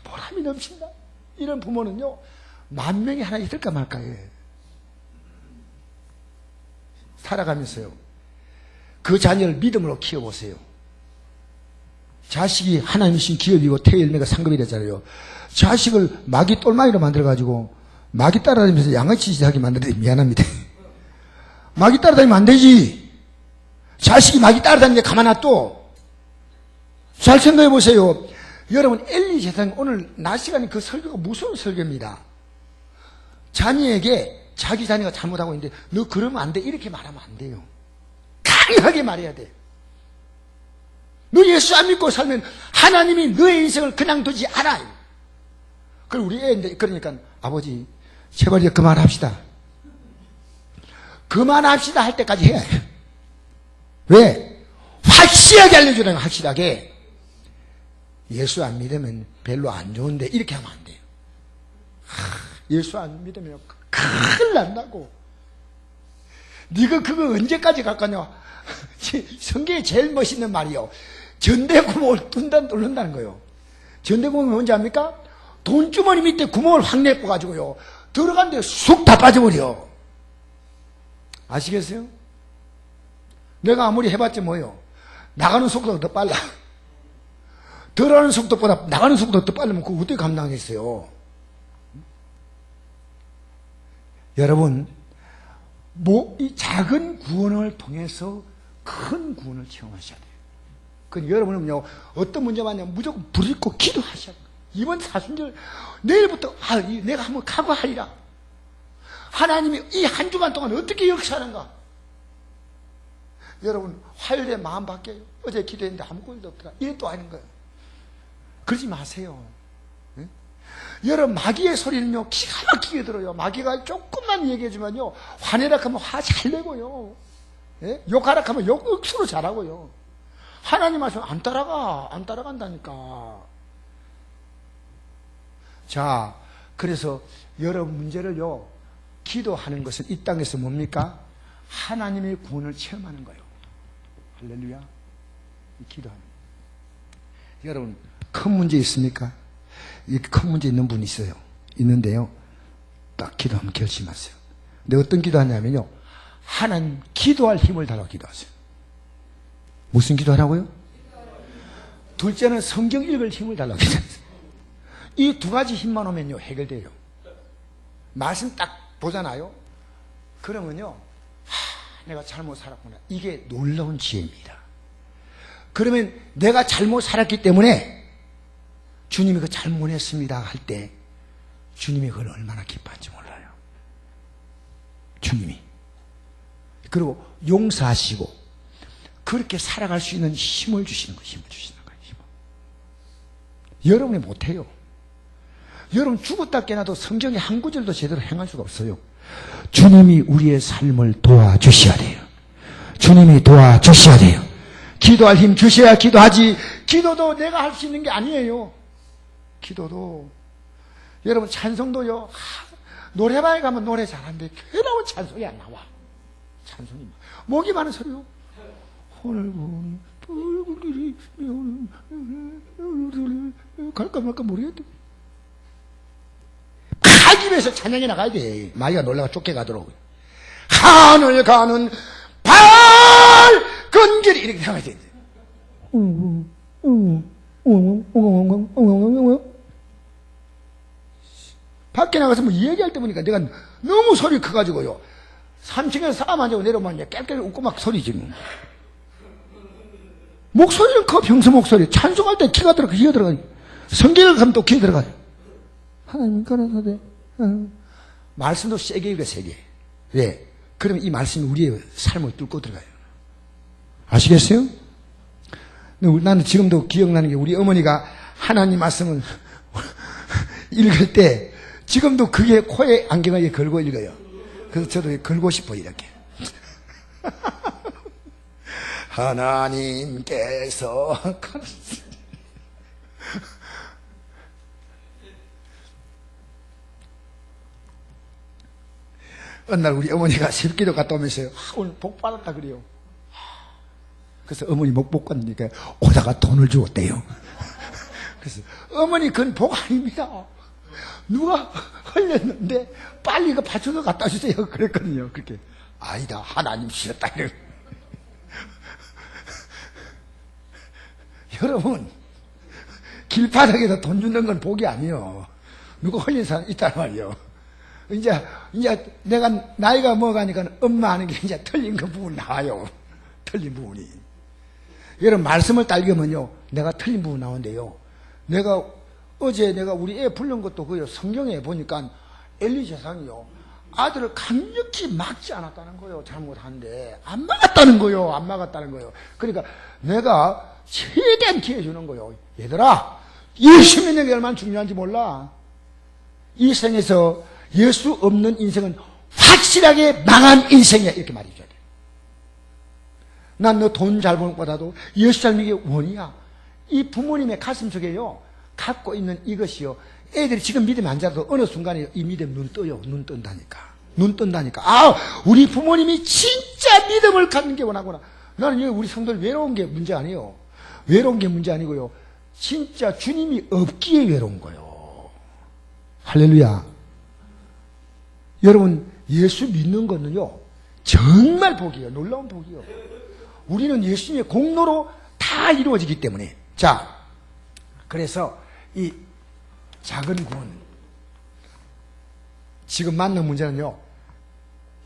보람이 넘친다. 이런 부모는요, 10,000명이 하나 있을까 말까 해. 살아가면서요, 그 자녀를 믿음으로 키워보세요. 자식이 하나님 주신 기업이고 태열매가 상급이 되잖아요. 자식을 마귀 똘마니로 만들어가지고 마귀 따라다니면서 양아치 짓하게 만들어야 미안합니다. 마귀 따라다니면 안 되지. 자식이 마귀 따라다니는데 가만 놔둬. 잘 생각해 보세요. 여러분, 엘리 제사장 오늘 낮 시간에 그 설교가 무서운 설교입니다. 자녀에게 자기 자녀가 잘못하고 있는데 너 그러면 안 돼. 이렇게 말하면 안 돼요. 강하게 말해야 돼. 너 예수 안 믿고 살면 하나님이 너의 인생을 그냥 두지 않아요. 그럼 우리 애인데, 그러니까 아버지 제발 이제 그만합시다. 그만합시다 할 때까지 해야 해. 왜? 확실하게 알려주라는 거야. 확실하게. 예수 안 믿으면 별로 안 좋은데 이렇게 하면 안 돼요. 예수 안 믿으면 큰일 난다고. 네가 그거 언제까지 갈 거냐. 성경에 제일 멋있는 말이요, 전대구멍을 뚫는다는 거예요. 전대구멍이 뭔지 압니까? 돈주머니 밑에 구멍을 확 내꿔가지고요, 들어간 데 쑥 다 빠져버려. 아시겠어요? 내가 아무리 해봤지 뭐요, 나가는 속도가 더 빨라. 들어가는 속도보다 나가는 속도가 더 빠르면 그거 어떻게 감당하겠어요? 여러분, 이 작은 구원을 통해서 큰 구원을 체험하셔야 돼요. 그건 여러분은요, 어떤 문제가 있냐면 무조건 부르짖고 기도하셔야 돼요. 이번 사순절, 내일부터, 내가 한번 각오하리라. 하나님이 이 한 주간 동안 어떻게 역사하는가? 여러분, 화요일에 마음 바뀌어요. 어제 기도했는데 아무 일도 없더라. 이게 또 아닌 거예요. 그러지 마세요. 네? 여러분, 마귀의 소리는요, 기가 막히게 들어요. 마귀가 조금만 얘기해주면요, 화내라 하면 화 잘 내고요. 네? 욕하라 하면 욕 억수로 잘하고요. 하나님 말씀 안 따라간다니까. 자, 그래서 여러분 문제를요, 기도하는 것은 이 땅에서 뭡니까? 하나님의 구원을 체험하는 거예요. 할렐루야. 기도하는 거예요. 여러분, 큰 문제 있습니까? 이렇게 큰 문제 있는 분이 있어요. 있는데요, 딱 기도하면 결심하세요. 근데 어떤 기도하냐면요, 하나님 기도할 힘을 달라고 기도하세요. 무슨 기도하라고요? 둘째는 성경 읽을 힘을 달라고 기도하세요. 이 두 가지 힘만 오면요, 해결돼요. 말씀 딱 보잖아요. 그러면요, 내가 잘못 살았구나. 이게 놀라운 지혜입니다. 그러면 내가 잘못 살았기 때문에 주님이 그 잘못했습니다 할 때 주님이 그걸 얼마나 기뻐한지 몰라요. 주님이. 그리고 용서하시고 그렇게 살아갈 수 있는 힘을 주시는 거예요. 힘을 주시는 거예요. 힘을. 여러분이 못해요. 여러분 죽었다 깨나도 성경의 한 구절도 제대로 행할 수가 없어요. 주님이 우리의 삶을 도와주셔야 돼요. 주님이 도와주셔야 돼요. 기도할 힘 주셔야 기도하지. 기도도 내가 할 수 있는 게 아니에요. 기도도. 여러분 찬송도요. 노래방에 가면 노래 잘하는데 교회 나오면 찬송이 안 나와. 찬송이 목이 많은 소리요. 오늘 붉은 길이 갈까 말까 모르겠다. 가기 위해서 찬양에 나가야 돼. 마귀가 놀라가 쫓겨가도록. 하늘 가는 밝은 길 이렇게 나가야 돼. 밖에 나가서 뭐 얘기할 때 보니까 내가 너무 소리 커가지고요. 3층에서 싸움 안 자고 내려오면 깨끗이 웃고 막 소리 지금. 목소리는 커, 평소 목소리. 찬송할 때 키가 들어가, 기가 들어가. 성경을 가면 또 키 들어가. 하나님 가라사대. 말씀도 세게 읽어, 세게. 왜? 그러면 이 말씀이 우리의 삶을 뚫고 들어가요. 아시겠어요? 나는 지금도 기억나는 게 우리 어머니가 하나님 말씀을 읽을 때 지금도 그게 코에 안경을 걸고 읽어요. 그래서 저도 걸고 싶어 이렇게. 하나님께서 어느 날 우리 어머니가 새벽기도 갔다 오면서요. 오늘 복 받았다 그래요. 그래서 어머니 복 받으니까 오다가 돈을 주었대요. 그래서 어머니 그건 복 아닙니다. 누가 흘렸는데 빨리 그 받쳐서 갖다 주세요. 그랬거든요. 그렇게. 아니다. 하나님 주셨다. 여러분, 길바닥에서 돈 주는 건 복이 아니에요. 누가 흘린 사람 있단 말이에요. 이제 내가 나이가 먹어가니까 엄마 하는 게 이제 틀린 그 부분 나와요. 틀린 부분이. 여러분, 말씀을 딸기면요. 내가 틀린 부분 나오는데요. 어제 내가 우리 애 부른 것도 그요. 성경에 보니까 엘리 제사장이요. 아들을 강력히 막지 않았다는 거예요. 잘못하는데. 안 막았다는 거예요. 안 막았다는 거예요. 그러니까 내가 최대한 기회 주는 거예요. 얘들아, 예수 믿는 게 얼마나 중요한지 몰라. 이 생에서 예수 없는 인생은 확실하게 망한 인생이야. 이렇게 말해줘야 돼. 난 너 돈 잘 버는 것보다도 예수 잘 믿는 게 원이야. 이 부모님의 가슴 속에요. 갖고 있는 이것이요. 애들이 지금 믿으면 안 자라도 어느 순간에 이 믿음 눈 떠요. 눈 뜬다니까. 눈 뜬다니까. 아, 우리 부모님이 진짜 믿음을 갖는 게 원하구나. 나는 우리 성도들 외로운 게 문제 아니에요. 외로운 게 문제 아니고요. 진짜 주님이 없기에 외로운 거예요. 할렐루야. 여러분, 예수 믿는 거는요, 정말 복이에요. 놀라운 복이에요. 우리는 예수님의 공로로 다 이루어지기 때문에. 자, 그래서 이 작은 구원, 지금 만난 문제는요,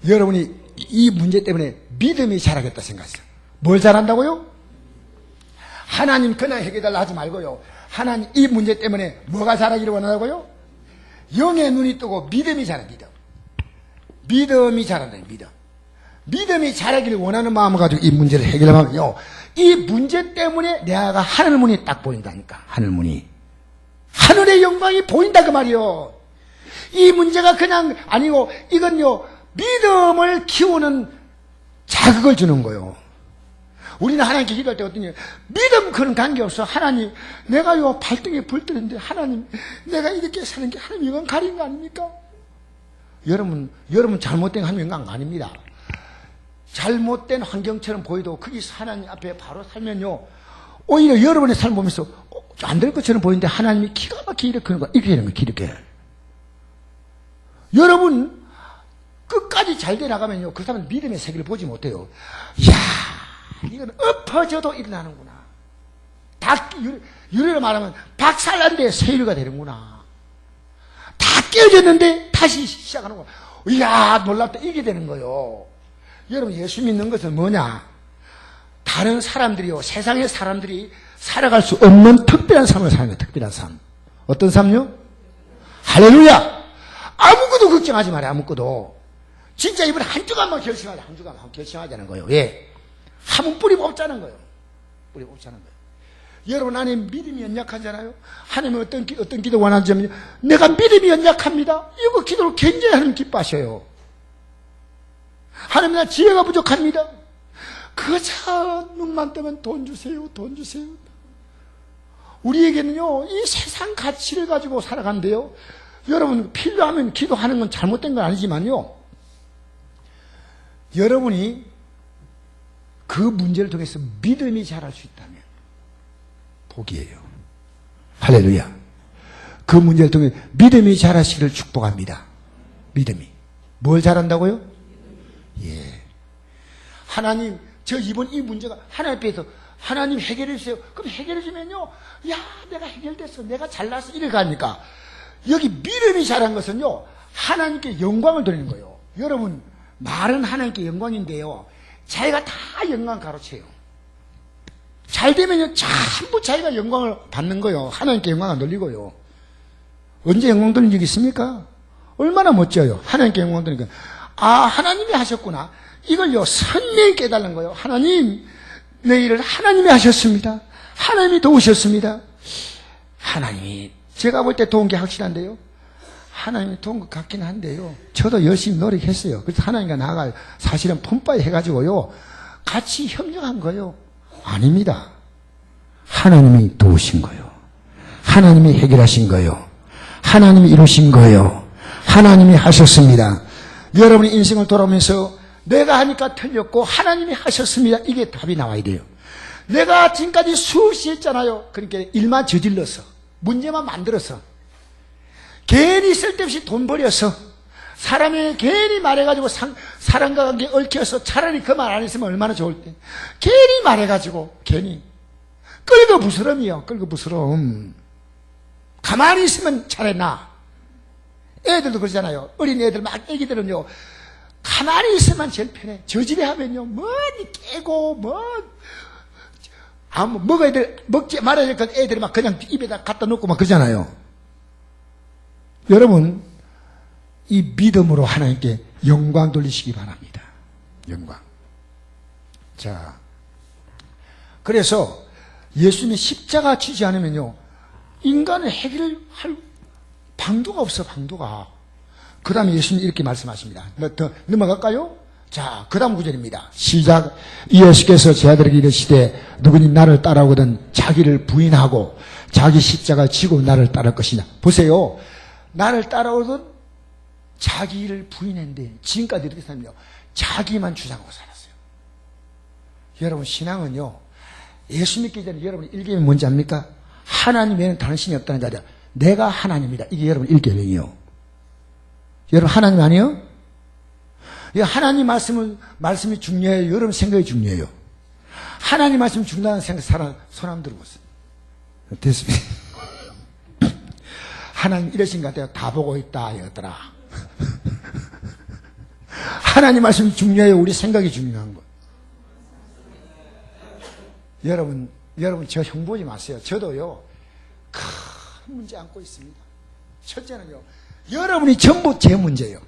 여러분이 이 문제 때문에 믿음이 자라겠다 생각했어요. 뭘 잘한다고요? 하나님 그냥 해결달라 하지 말고요. 하나님 이 문제 때문에 뭐가 자라기를 원한다고요? 영의 눈이 뜨고 믿음이 자라, 믿음. 믿음이 자란다, 믿음. 믿음이 자라기를 원하는 마음을 가지고 이 문제를 해결하면요. 이 문제 때문에 내가 하늘문이 딱 보인다니까, 하늘문이. 하늘의 영광이 보인다, 그 말이요. 이 문제가 그냥 아니고, 이건요, 믿음을 키우는 자극을 주는 거예요. 우리는 하나님께 기도할 때 어떠냐. 믿음 그런 관계없어. 하나님, 내가 요 발등에 불 뜨는데, 하나님, 내가 이렇게 사는 게 하나님 영광 가린 거 아닙니까? 여러분 잘못된 하나님 영광 아닙니다. 잘못된 환경처럼 보여도 거기 하나님 앞에 바로 살면요. 오히려 여러분의 삶 보면서 안 될 것처럼 보이는데 하나님이 기가 막히게 이렇게 하는 거야. 이렇게 되는 거야, 이렇게. 여러분, 끝까지 잘 돼 나가면요. 그 사람은 믿음의 세계를 보지 못해요. 이야, 이건 엎어져도 일어나는구나. 유래로 말하면 박살난데 세유가 되는구나. 다 깨어졌는데 다시 시작하는구나. 이야, 놀랍다. 이게 되는 거예요. 여러분, 예수 믿는 것은 뭐냐? 다른 사람들이요, 세상의 사람들이 살아갈 수 없는 특별한 삶을 사는 거예요, 특별한 삶. 어떤 삶요? 할렐루야! 아무것도 걱정하지 마라, 아무것도. 진짜 이번에 한 주간만 결심하자, 한 주간만 결심하자는 거예요. 왜? 하면 뿌리 뽑자는 거예요. 뿌리 뽑자는 거예요. 여러분 안에 믿음이 연약하잖아요. 하나님은 어떤 기도 원하냐면 내가 믿음이 연약합니다. 이거 기도를 굉장히 하나님 기뻐하셔요. 하나님 나 지혜가 부족합니다. 그저 눈만 뜨면 돈 주세요, 돈 주세요. 우리에게는요 이 세상 가치를 가지고 살아간대요. 여러분 필요하면 기도하는 건 잘못된 건 아니지만요, 여러분이 그 문제를 통해서 믿음이 자랄 수 있다면 복이에요. 할렐루야. 그 문제를 통해 믿음이 자라시기를 축복합니다. 믿음이. 뭘 자란다고요? 예. 하나님, 저 이번 이 문제가 하나님 앞에서 하나님 해결해 주세요. 그럼 해결해 주면요, 야, 내가 해결됐어, 내가 잘났어, 이래 가니까 여기 믿음이 자란 것은요 하나님께 영광을 돌리는 거예요. 여러분 말은 하나님께 영광인데요, 자기가 다 영광 가로채요. 잘 되면요 전부 자기가 영광을 받는 거예요. 하나님께 영광을 돌리고요. 언제 영광 돌린 적이 있습니까? 얼마나 멋져요. 하나님께 영광 돌리니까, 아, 하나님이 하셨구나, 이걸요 선명히 깨달는 거예요. 하나님, 내 일을 하나님이 하셨습니다. 하나님이 도우셨습니다. 하나님이 제가 볼 때 도운 게 확실한데요, 하나님이 도운 것 같긴 한데요, 저도 열심히 노력했어요. 그래서 하나님과 나가 사실은 폼빠이 해가지고요 같이 협력한 거예요. 아닙니다. 하나님이 도우신 거예요. 하나님이 해결하신 거예요. 하나님이 이루신 거예요. 하나님이 하셨습니다. 여러분이 인생을 돌아오면서 내가 하니까 틀렸고 하나님이 하셨습니다, 이게 답이 나와야 돼요. 내가 지금까지 수없이 했잖아요. 그러니까 일만 저질러서, 문제만 만들어서, 괜히 쓸데없이 돈 버려서, 사람이 괜히 말해가지고 사람과 관계 얽혀서 차라리 그 말 안 했으면 얼마나 좋을 때, 괜히 말해가지고 괜히 끌거부스럼이요. 끌거부스럼. 가만히 있으면 차라리 나. 애들도 그러잖아요. 어린 애들 막 애기들은요 가만히 있으면 제일 편해. 저질에 하면요 뭐니 깨고 먹어야 될, 먹지 말아야 될 것 애들이 막 그냥 입에다 갖다 놓고 막 그러잖아요. 여러분 이 믿음으로 하나님께 영광 돌리시기 바랍니다. 영광. 자, 그래서 예수님이 십자가 지지 않으면요 인간의 해결할 방도가 없어, 방도가. 그 다음에 예수님이 이렇게 말씀하십니다. 더 넘어갈까요? 자, 그 다음 구절입니다. 시작. 예수께서 제 아들에게 이르시되 누구니 나를 따라오거든 자기를 부인하고 자기 십자가를 지고 나를 따를 것이냐. 보세요. 나를 따라오든 자기를 부인했는데 지금까지 이렇게 살면요 자기만 주장하고 살았어요. 여러분 신앙은요 예수 믿기 전에 여러분 1계명이 뭔지 압니까? 하나님 외에는 다른 신이 없다는 자리야. 내가 하나님이다. 이게 여러분 1계명이요. 여러분 하나님 아니에요? 하나님 말씀이 중요해요? 여러분 생각이 중요해요? 하나님 말씀이 중요하다는 생각, 사람 손 한번 들어보세요. 됐습니다. 하나님 이러신 것 같아요. 다 보고 있다 이러더라. 하나님 말씀이 중요해요? 우리 생각이 중요한 거. 여러분 저 형 보지 마세요. 저도요 큰 문제 안고 있습니다. 첫째는요 여러분이 전부 제 문제예요.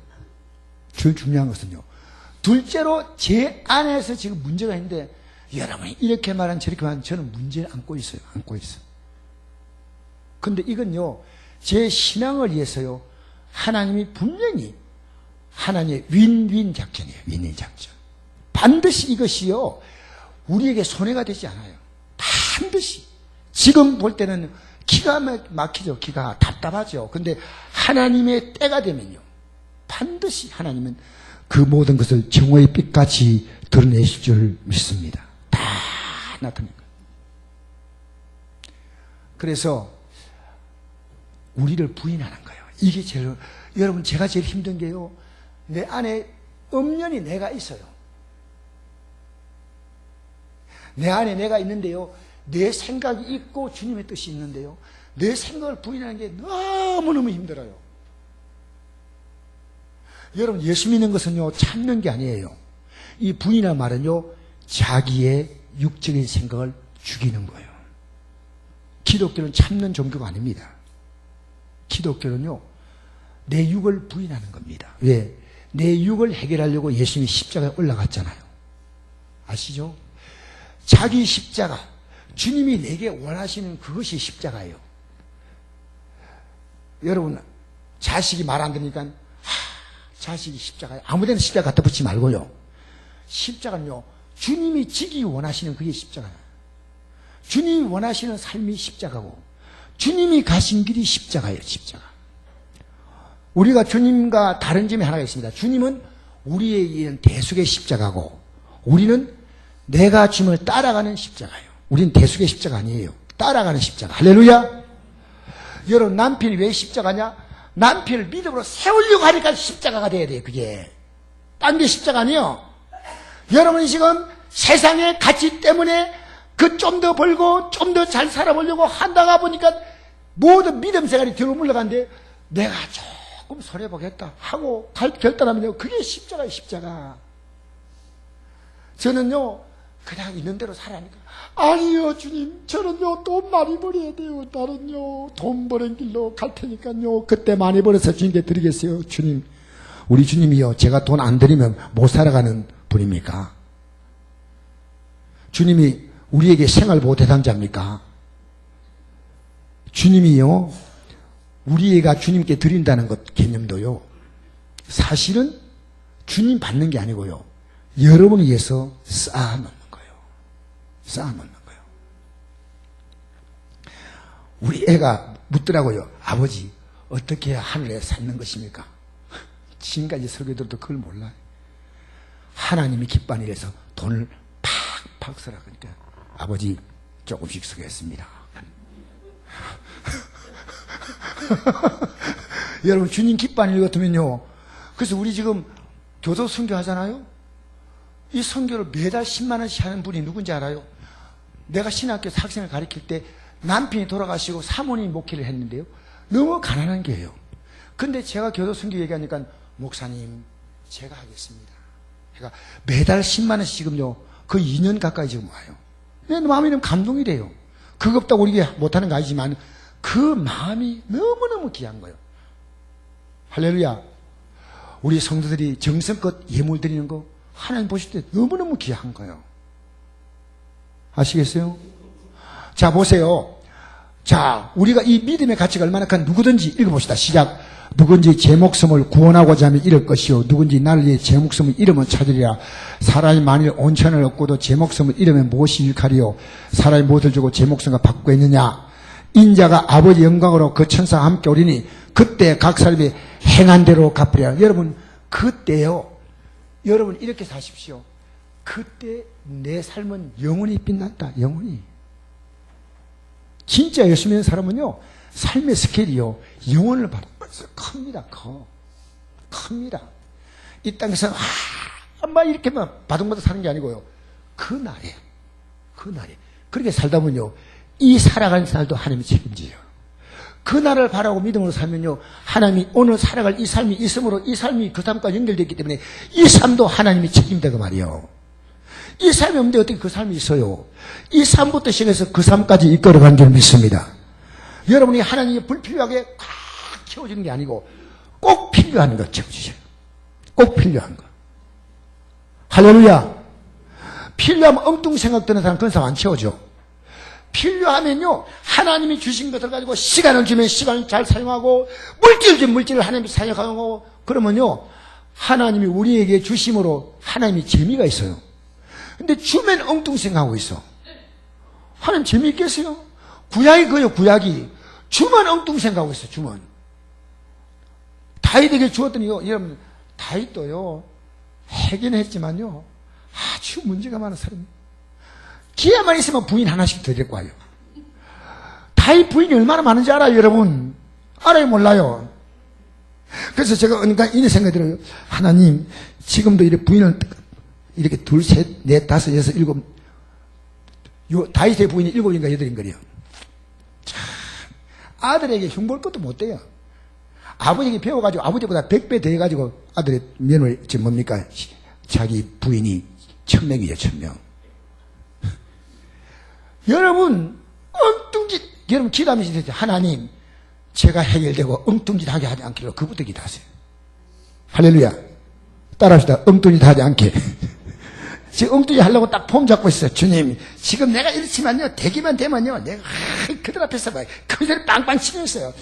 제일 중요한 것은요, 둘째로 제 안에서 지금 문제가 있는데 여러분이 이렇게 말한 저렇게 말한 저는 문제를 안고 있어요. 근데 이건요 제 신앙을 위해서요 하나님이 분명히 하나님의 윈윈 작전이에요. 윈윈 작전. 반드시 이것이요 우리에게 손해가 되지 않아요. 반드시. 지금 볼 때는 기가 막히죠. 기가 답답하죠. 근데 하나님의 때가 되면요 반드시 하나님은 그 모든 것을 정오의 빛같이 드러내실 줄 믿습니다. 다 나타낼 거예요. 그래서 우리를 부인하는 거예요. 이게 제일, 여러분 제가 제일 힘든 게요 내 안에 엄연히 내가 있어요. 내 안에 내가 있는데요 내 생각이 있고 주님의 뜻이 있는데요 내 생각을 부인하는 게 너무너무 힘들어요. 여러분 예수 믿는 것은요 참는 게 아니에요. 이 부인한 말은요 자기의 육적인 생각을 죽이는 거예요. 기독교는 참는 종교가 아닙니다. 기독교는요, 내 육을 부인하는 겁니다. 왜? 내 육을 해결하려고 예수님이 십자가에 올라갔잖아요. 아시죠? 자기 십자가, 주님이 내게 원하시는 그것이 십자가예요. 여러분, 자식이 말 안 들으니까 자식이 십자가에 아무데나 십자가 갖다 붙이지 말고요. 십자가는요, 주님이 지기 원하시는 그게 십자가예요. 주님이 원하시는 삶이 십자가고 주님이 가신 길이 십자가예요. 십자가. 우리가 주님과 다른 점이 하나가 있습니다. 주님은 우리에게는 대속의 십자가고 우리는 내가 주님을 따라가는 십자가예요. 우리는 대속의 십자가 아니에요. 따라가는 십자가. 할렐루야. 여러분, 남편이 왜 십자가냐? 남편을 믿음으로 세우려고 하니까 십자가가 돼야 돼요. 그게 딴 게 십자가 아니에요. 여러분이 지금 세상의 가치 때문에 그 좀 더 벌고 좀 더 잘 살아보려고 한다가 보니까 모든 믿음 생활이 뒤로 물러간데 내가 조금 손해보겠다 하고 결단하면요, 그게 십자가예요. 십자가. 저는요, 그냥 있는 대로 살아니까 아니요 주님, 저는요 돈 많이 벌어야 돼요. 나는요 돈 버는 길로 갈 테니까요 그때 많이 벌어서 주님께 드리겠어요. 주님, 우리 주님이요, 제가 돈 안 드리면 못 살아가는 분입니까? 주님이 우리에게 생활보호 대상자입니까? 주님이요, 우리가 주님께 드린다는 것 개념도요, 사실은 주님 받는 게 아니고요, 여러분을 위해서 쌓아놓는 거예요. 쌓아놓는 거예요. 우리 애가 묻더라고요. 아버지, 어떻게 해야 하늘에 사는 것입니까? 지금까지 설교들도 그걸 몰라요. 하나님이 기뻐하는 일에서 돈을 팍팍 써라. 그러니까 아버지 조금씩 쓰겠습니다. 여러분, 주님 기뻐하는 일 같으면요, 그래서 우리 지금 교도 선교 하잖아요. 이 선교를 매달 10만 원씩 하는 분이 누군지 알아요? 내가 신학교에서 학생을 가르칠 때 남편이 돌아가시고 사모님이 목회를 했는데요, 너무 가난한 게예요. 근데 제가 교도 선교 얘기하니까 목사님 제가 하겠습니다. 그러니까 매달 10만 원씩 지금요, 거의 2년 가까이 지금 와요. 내 마음이 너무 감동이 돼요. 그거 없다고 우리가 못하는 거 아니지만 그 마음이 너무너무 귀한 거예요. 할렐루야. 우리 성도들이 정성껏 예물 드리는 거 하나님 보실 때 너무너무 귀한 거예요. 아시겠어요? 자, 보세요. 자, 우리가 이 믿음의 가치가 얼마나 큰, 누구든지 읽어봅시다. 시작. 누군지 제 목숨을 구원하고자 하면 잃을 것이요, 누군지 나를 위해 제 목숨을 잃으면 찾으리라. 사람이 만일 온천을 얻고도 제 목숨을 잃으면 무엇이 유익하리요? 사람이 무엇을 주고 제 목숨과 바꾸겠느냐? 인자가 아버지 영광으로 그 천사와 함께 오리니 그때 각 사람이 행한 대로 갚으리라. 여러분, 그때요, 여러분 이렇게 사십시오. 그때 내 삶은 영원히 빛난다. 영원히. 진짜 열심히 하는 사람은요, 삶의 스케일이요, 영혼을 바라보면서 큽니다. 큽니다. 이 땅에서 막 이렇게만 바둥바둥 사는 게 아니고요, 그날에 그렇게 살다 보면요, 이 살아가는 날도 하나님이 책임져요. 그날을 바라고 믿음으로 살면요, 하나님이 오늘 살아갈 이 삶이 있으므로 이 삶이 그 삶과 연결되어 있기 때문에 이 삶도 하나님이 책임다고 말이에요. 이 삶이 없는데 어떻게 그 삶이 있어요? 이 삶부터 시작해서 그 삶까지 이끌어간 줄 믿습니다. 여러분이 하나님이 불필요하게 꽉 채워주는 게 아니고 꼭 필요한 거 채워주셔요. 꼭 필요한 거. 할렐루야. 필요하면 엉뚱 생각 드는 사람, 그런 사람 안 채워줘. 필요하면요, 하나님이 주신 것을 가지고 시간을 주면 시간을 잘 사용하고, 물질 주면 물질을 하나님이 사용하고, 그러면요, 하나님이 우리에게 주심으로 하나님이 재미가 있어요. 근데 주면 엉뚱 생각하고 있어. 하나님 재미있겠어요? 구약이 그요, 구약이. 주면 엉뚱 생각하고 있어, 주면. 다윗에게 주었더니요, 여러분, 다윗도요, 하긴 했지만요, 아주 문제가 많은 사람이에요. 기회만 있으면 부인 하나씩 더 데리고 와요. 다윗 부인이 얼마나 많은지 알아요, 여러분? 알아요, 몰라요? 그래서 제가 이런 생각이 들어요. 하나님, 지금도 이렇게 부인을 이렇게 둘, 셋, 넷, 다섯, 여섯, 일곱, 다윗의 부인이 7인가 8인가요. 참, 아들에게 흉볼 것도 못 돼요. 아버지에게 배워가지고 아버지보다 100배 더 해가지고 아들의 면을, 지금 뭡니까? 자기 부인이 1000명이에요, 1000명. 여러분, 엉뚱지, 여러분 기도하면서 하나님, 제가 해결되고 엉뚱짓 하게 하지 않기로 그부터 기도하세요. 할렐루야. 따라합시다. 엉뚱짓 하지 않게. 지금 엉뚱짓 하려고 딱 폼 잡고 있어요. 주님, 지금 내가 이렇지만요, 되기만 되면요, 내가 그들 앞에서 막 그들 빵빵 치면서요,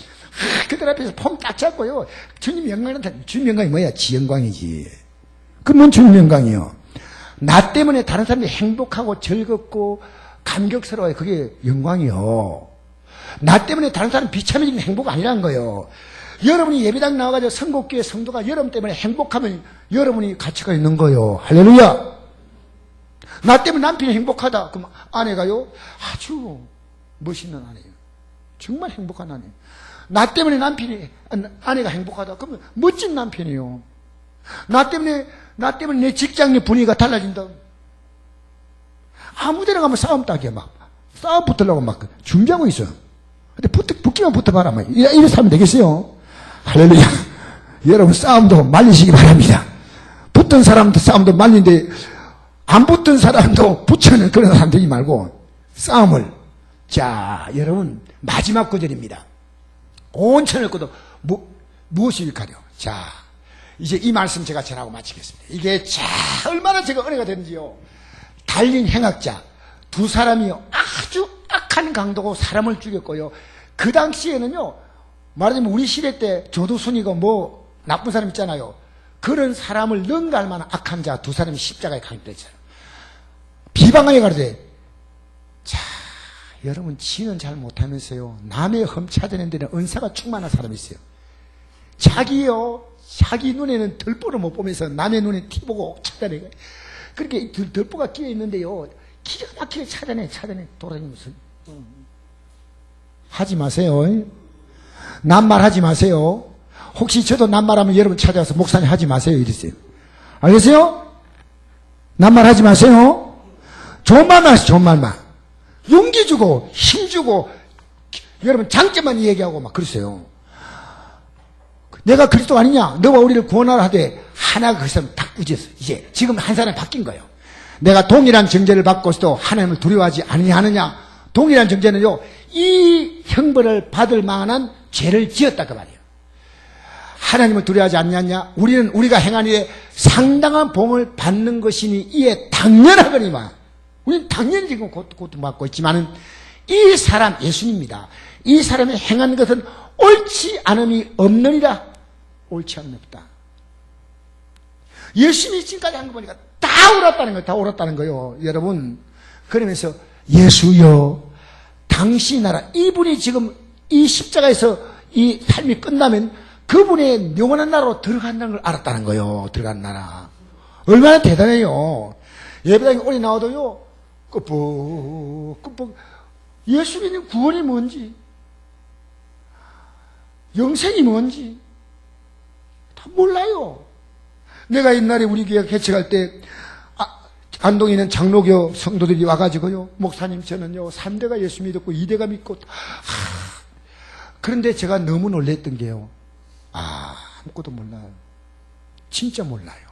그들 앞에서 폼 딱 잡고요, 주님 영광한테. 주님 영광이 뭐야? 지 영광이지. 그럼 주님 영광이요. 나 때문에 다른 사람들이 행복하고 즐겁고 감격스러워요. 그게 영광이요. 나 때문에 다른 사람 비참해지는 행복 아니라는 거예요. 여러분이 예배당 나와가지고 선곡교회 성도가 여러분 때문에 행복하면 여러분이 가치가 있는 거예요. 할렐루야. 나 때문에 남편이 행복하다. 그럼 아내가요, 아주 멋있는 아내예요. 정말 행복한 아내예요. 나 때문에 아내가 행복하다. 그러면 멋진 남편이에요. 나 때문에 내 직장의 분위기가 달라진다. 아무 데나 가면 싸움 따기야, 막. 싸움 붙으려고 막 준비하고 있어. 근데 붙기만 붙어봐라. 이래 살면 되겠어요? 할렐루야. 여러분, 싸움도 말리시기 바랍니다. 붙은 사람도 싸움도 말리는데, 안 붙은 사람도 붙여는 그런 사람 되지 말고, 싸움을. 자, 여러분, 마지막 구절입니다. 온 천을 꺼도 무엇이 일까요? 자, 이제 이 말씀 제가 전하고 마치겠습니다. 이게 얼마나 제가 은혜가 되는지요. 달린 행악자 두 사람이요, 아주 악한 강도고 사람을 죽였고요. 그 당시에는요, 말하자면 우리 시대 때 조두순이고 뭐 나쁜 사람 있잖아요. 그런 사람을 능가할 만한 악한 자 두 사람이 십자가에 강도됐잖아요. 비방하게 가르되, 자, 여러분, 지는 잘 못하면서요, 남의 흠 찾아낸 데는 은사가 충만한 사람이 있어요. 자기 눈에는 덜보를 못 보면서 남의 눈에 티 보고 찾아내고, 그렇게 덜보가 끼어 있는데요, 기가 막히게 찾아내 돌아다니면서. 하지 마세요. 낱말하지 마세요. 혹시 저도 낱말하면 여러분 찾아와서 목사님 하지 마세요 이랬어요. 알겠어요? 낱말하지 마세요. 좋은 말만 하세요. 좋은 말만. 용기 주고 힘 주고 여러분 장점만 얘기하고 막 그러세요. 내가 그리스도 아니냐? 너와 우리를 구원하라 하되 하나가 그 사람 딱 꾸짖었어. 이제 지금 한 사람이 바뀐 거예요. 내가 동일한 정죄를 받고서도 하나님을 두려워하지 아니하느냐? 동일한 정죄는요, 이 형벌을 받을 만한 죄를 지었다 그 말이에요. 하나님을 두려워하지 않느냐? 우리가 행한 일에 상당한 봉을 받는 것이니 이에 당연하거니와. 우리는 당연히 지금 고통받고 있지만은 이 사람 예수님입니다. 이 사람이 행한 것은 옳지 않음이 없느니라. 옳지 않음 없다. 예수님이 지금까지 한 거 보니까 다 옳았다는 거예요. 다 옳았다는 거예요. 여러분, 그러면서 예수여, 당신 나라, 이분이 지금 이 십자가에서 이 삶이 끝나면 그분의 영원한 나라로 들어간다는 걸 알았다는 거예요. 들어간 나라. 얼마나 대단해요. 예배당에 오래 나와도요, 끄뻑 예수님의 구원이 뭔지, 영생이 뭔지 다 몰라요. 내가 옛날에 우리 교회 개척할 때 안동에 있는 장로교 성도들이 와가지고요, 목사님 저는요 3대가 예수 믿었고 2대가 믿고, 그런데 제가 너무 놀랬던 게요, 아무것도 몰라요. 진짜 몰라요.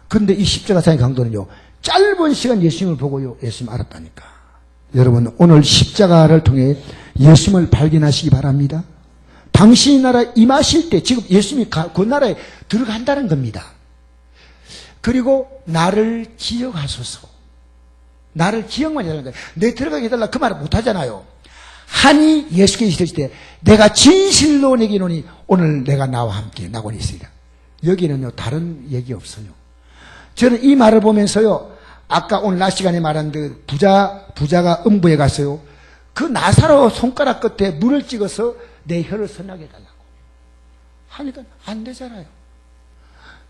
그런데 이 십자가상의 강도는요, 짧은 시간 예수님을 보고요, 예수님 알았다니까. 여러분, 오늘 십자가를 통해 예수님을 발견하시기 바랍니다. 당신의 나라 임하실 때 지금 예수님이 그 나라에 들어간다는 겁니다. 그리고 나를 기억하소서. 나를 기억만 해달라는 거예요. 내 들어가게 해달라 그 말을 못하잖아요. 하니 예수께서 이르실 때 내가 진실로 내게 이르노니 오늘 내가 나와 함께 나곤 있으리라. 여기는요 다른 얘기 없어요. 저는 이 말을 보면서요, 아까 오늘 낮 시간에 말한 그 부자가 음부에 갔어요. 그 나사로 손가락 끝에 물을 찍어서 내 혀를 선하게 해달라고 하니까 안 되잖아요.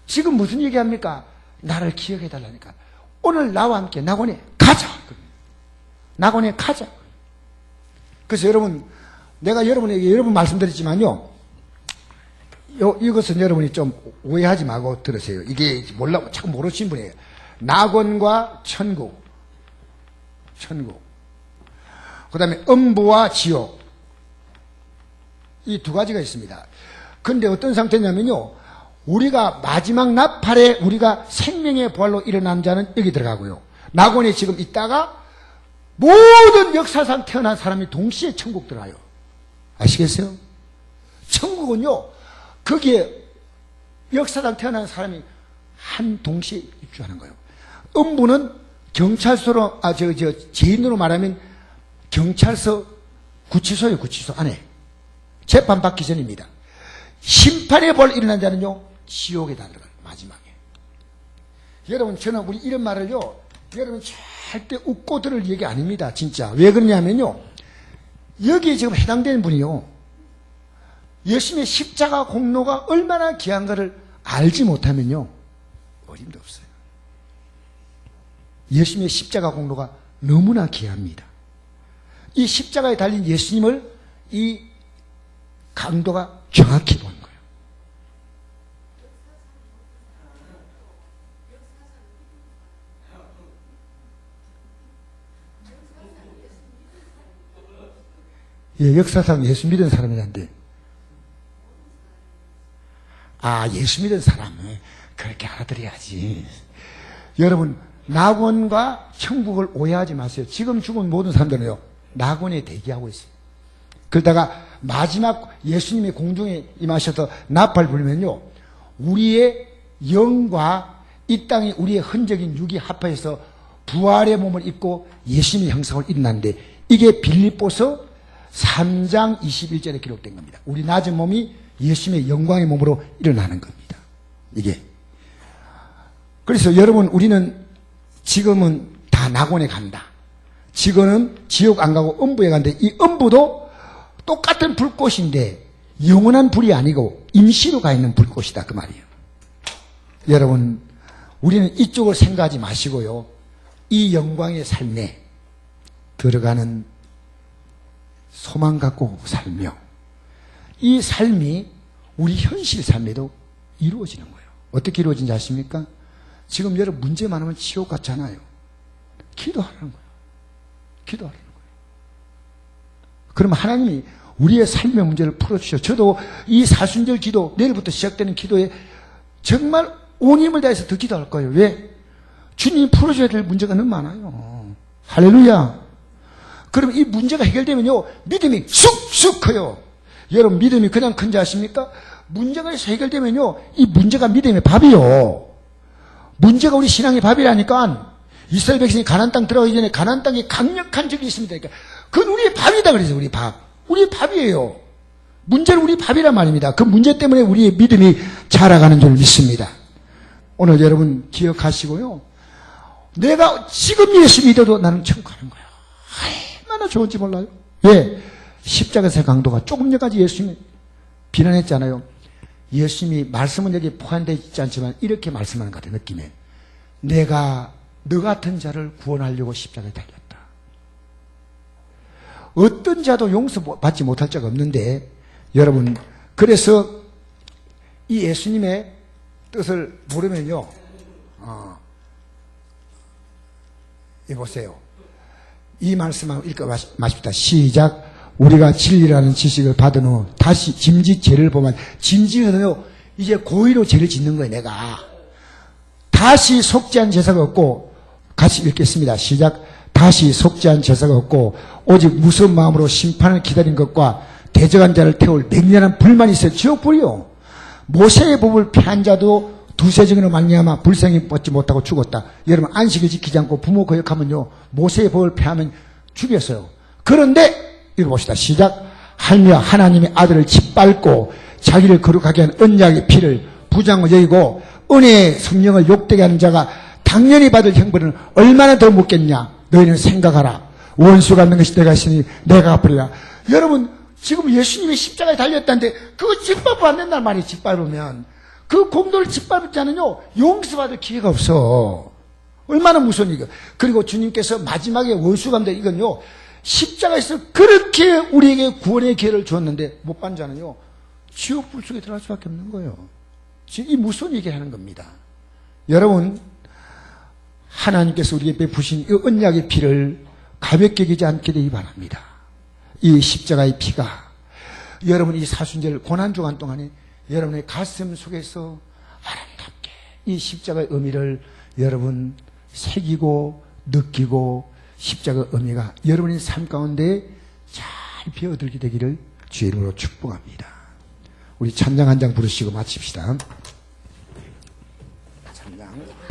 지금 무슨 얘기합니까? 나를 기억해달라니까. 오늘 나와 함께 낙원에 가자. 낙원에 가자. 그래서 여러분, 내가 여러분에게 여러 번 말씀드렸지만요, 이것은 여러분이 좀 오해하지 말고 들으세요. 이게 참 모르시는 분이에요. 낙원과 천국. 그 다음에 음부와 지옥. 이 두 가지가 있습니다. 그런데 어떤 상태냐면요, 우리가 마지막 나팔에 우리가 생명의 부활로 일어난 자는 여기 들어가고요, 낙원에 지금 있다가 모든 역사상 태어난 사람이 동시에 천국 들어가요. 아시겠어요? 천국은요, 거기에 역사상 태어난 사람이 한 동시에 입주하는 거예요. 음부는 경찰서로, 죄인으로 말하면 경찰서 구치소예요, 구치소 안에. 재판받기 전입니다. 심판의 벌 일어난 자는요, 지옥에 달려가요, 마지막에. 여러분, 저는 우리 이런 말을요, 여러분 절대 웃고 들을 얘기 아닙니다, 진짜. 왜 그러냐면요, 여기에 지금 해당되는 분이요, 예수님의 십자가 공로가 얼마나 귀한가를 알지 못하면요, 어림도 없어요. 예수님의 십자가 공로가 너무나 귀합니다. 이 십자가에 달린 예수님을 이 강도가 정확히 본 거예요. 예, 역사상 예수 믿은 사람이란데. 아, 예수 믿은 사람은 그렇게 알아들어야지. 여러분, 낙원과 천국을 오해하지 마세요. 지금 죽은 모든 사람들은요, 낙원에 대기하고 있어요. 그러다가 마지막 예수님이 공중에 임하셔서 나팔 불면요, 우리의 영과 이 땅에 우리의 흔적인 육이 합해서 부활의 몸을 입고 예수님의 형상을 일어났는데, 이게 빌립보서 3장 21절에 기록된 겁니다. 우리 낮은 몸이 예수님의 영광의 몸으로 일어나는 겁니다. 이게. 그래서 여러분, 우리는 지금은 다 낙원에 간다. 지금은 지옥 안 가고 음부에 간다. 이 음부도 똑같은 불꽃인데 영원한 불이 아니고 임시로 가 있는 불꽃이다, 그 말이에요. 여러분, 우리는 이쪽을 생각하지 마시고요, 이 영광의 삶에 들어가는 소망 갖고 살며, 이 삶이 우리 현실 삶에도 이루어지는 거예요. 어떻게 이루어진지 아십니까? 지금 여러분 문제 많으면 지옥 같잖아요. 기도하라는 거예요. 기도하라는 거예요. 그러면 하나님이 우리의 삶의 문제를 풀어주셔. 저도 이 사순절 기도, 내일부터 시작되는 기도에 정말 온 힘을 다해서 더 기도할 거예요. 왜? 주님이 풀어줘야 될 문제가 너무 많아요. 할렐루야. 그럼 이 문제가 해결되면요, 믿음이 쑥쑥 커요. 여러분, 믿음이 그냥 큰지 아십니까? 문제가 해결되면요, 이 문제가 믿음의 밥이요. 문제가 우리 신앙의 밥이라니까. 이스라엘 백성이 가나안 땅 들어가기 전에 가나안 땅에 강력한 적이 있습니다. 그러니까 그건 우리의 밥이다 그래서 우리 밥. 우리의 밥이에요. 문제는 우리 밥이란 말입니다. 그 문제 때문에 우리의 믿음이 자라가는 줄 믿습니다. 오늘 여러분 기억하시고요, 내가 지금 예수 믿어도 나는 천국 가는 거야. 얼마나 좋은지 몰라요. 왜? 십자가에서 강도가 조금 전까지 예수님이 비난했잖아요. 예수님이 말씀은 여기 포함되어 있지 않지만 이렇게 말씀하는 것 같아요, 느낌에. 내가 너 같은 자를 구원하려고 십자가에 달렸다. 어떤 자도 용서받지 못할 자가 없는데, 여러분, 그래서 이 예수님의 뜻을 모르면요, 보세요. 이 말씀을 읽어마십시다. 시작. 우리가 진리라는 지식을 받은 후 다시 짐짓 죄를 범한, 짐짓은요, 이제 고의로 죄를 짓는 거예요, 내가. 다시 속죄한 제사가 없고, 같이 읽겠습니다. 시작. 다시 속죄한 제사가 없고 오직 무서운 마음으로 심판을 기다린 것과 대적한 자를 태울 맹렬한 불만이 있어요. 지옥불이요. 모세의 법을 피한 자도 두세 증인으로 말미암아 불쌍히 받지 못하고 죽었다. 여러분, 안식을 지키지 않고 부모 거역하면요, 모세의 법을 피하면 죽였어요. 그런데 읽어봅시다. 시작. 하며 하나님의 아들을 짓밟고 자기를 거룩하게 한 언약의 피를 부정을 여기고 은혜의 성령을 욕되게 하는 자가 당연히 받을 형벌은 얼마나 더 묻겠냐. 너희는 생각하라. 원수가 있는 것이 내가 있으니 내가 갚으리라. 여러분, 지금 예수님이 십자가에 달렸다는데 그거 짓밟으면 안 된단 말이에요. 짓밟으면 그 공도를 짓밟을 자는요, 용서받을 기회가 없어. 얼마나 무서운 일이에요. 그리고 주님께서 마지막에 원수감대, 이건요, 십자가에서 그렇게 우리에게 구원의 기회를 주었는데 못 받는 자는요, 지옥 불 속에 들어갈 수밖에 없는 거예요. 지금 이 무서운 얘기를 하는 겁니다. 여러분, 하나님께서 우리에게 베푸신 이 언약의 피를 가볍게 여기지 않게 되기 바랍니다. 이 십자가의 피가 여러분 이 사순절 고난주간 동안에 여러분의 가슴 속에서 아름답게 이 십자가의 의미를 여러분 새기고 느끼고 십자가 의미가 여러분의 삶 가운데 잘 배어들게 되기를 주의 이름으로 축복합니다. 우리 찬양 한 장 부르시고 마칩시다.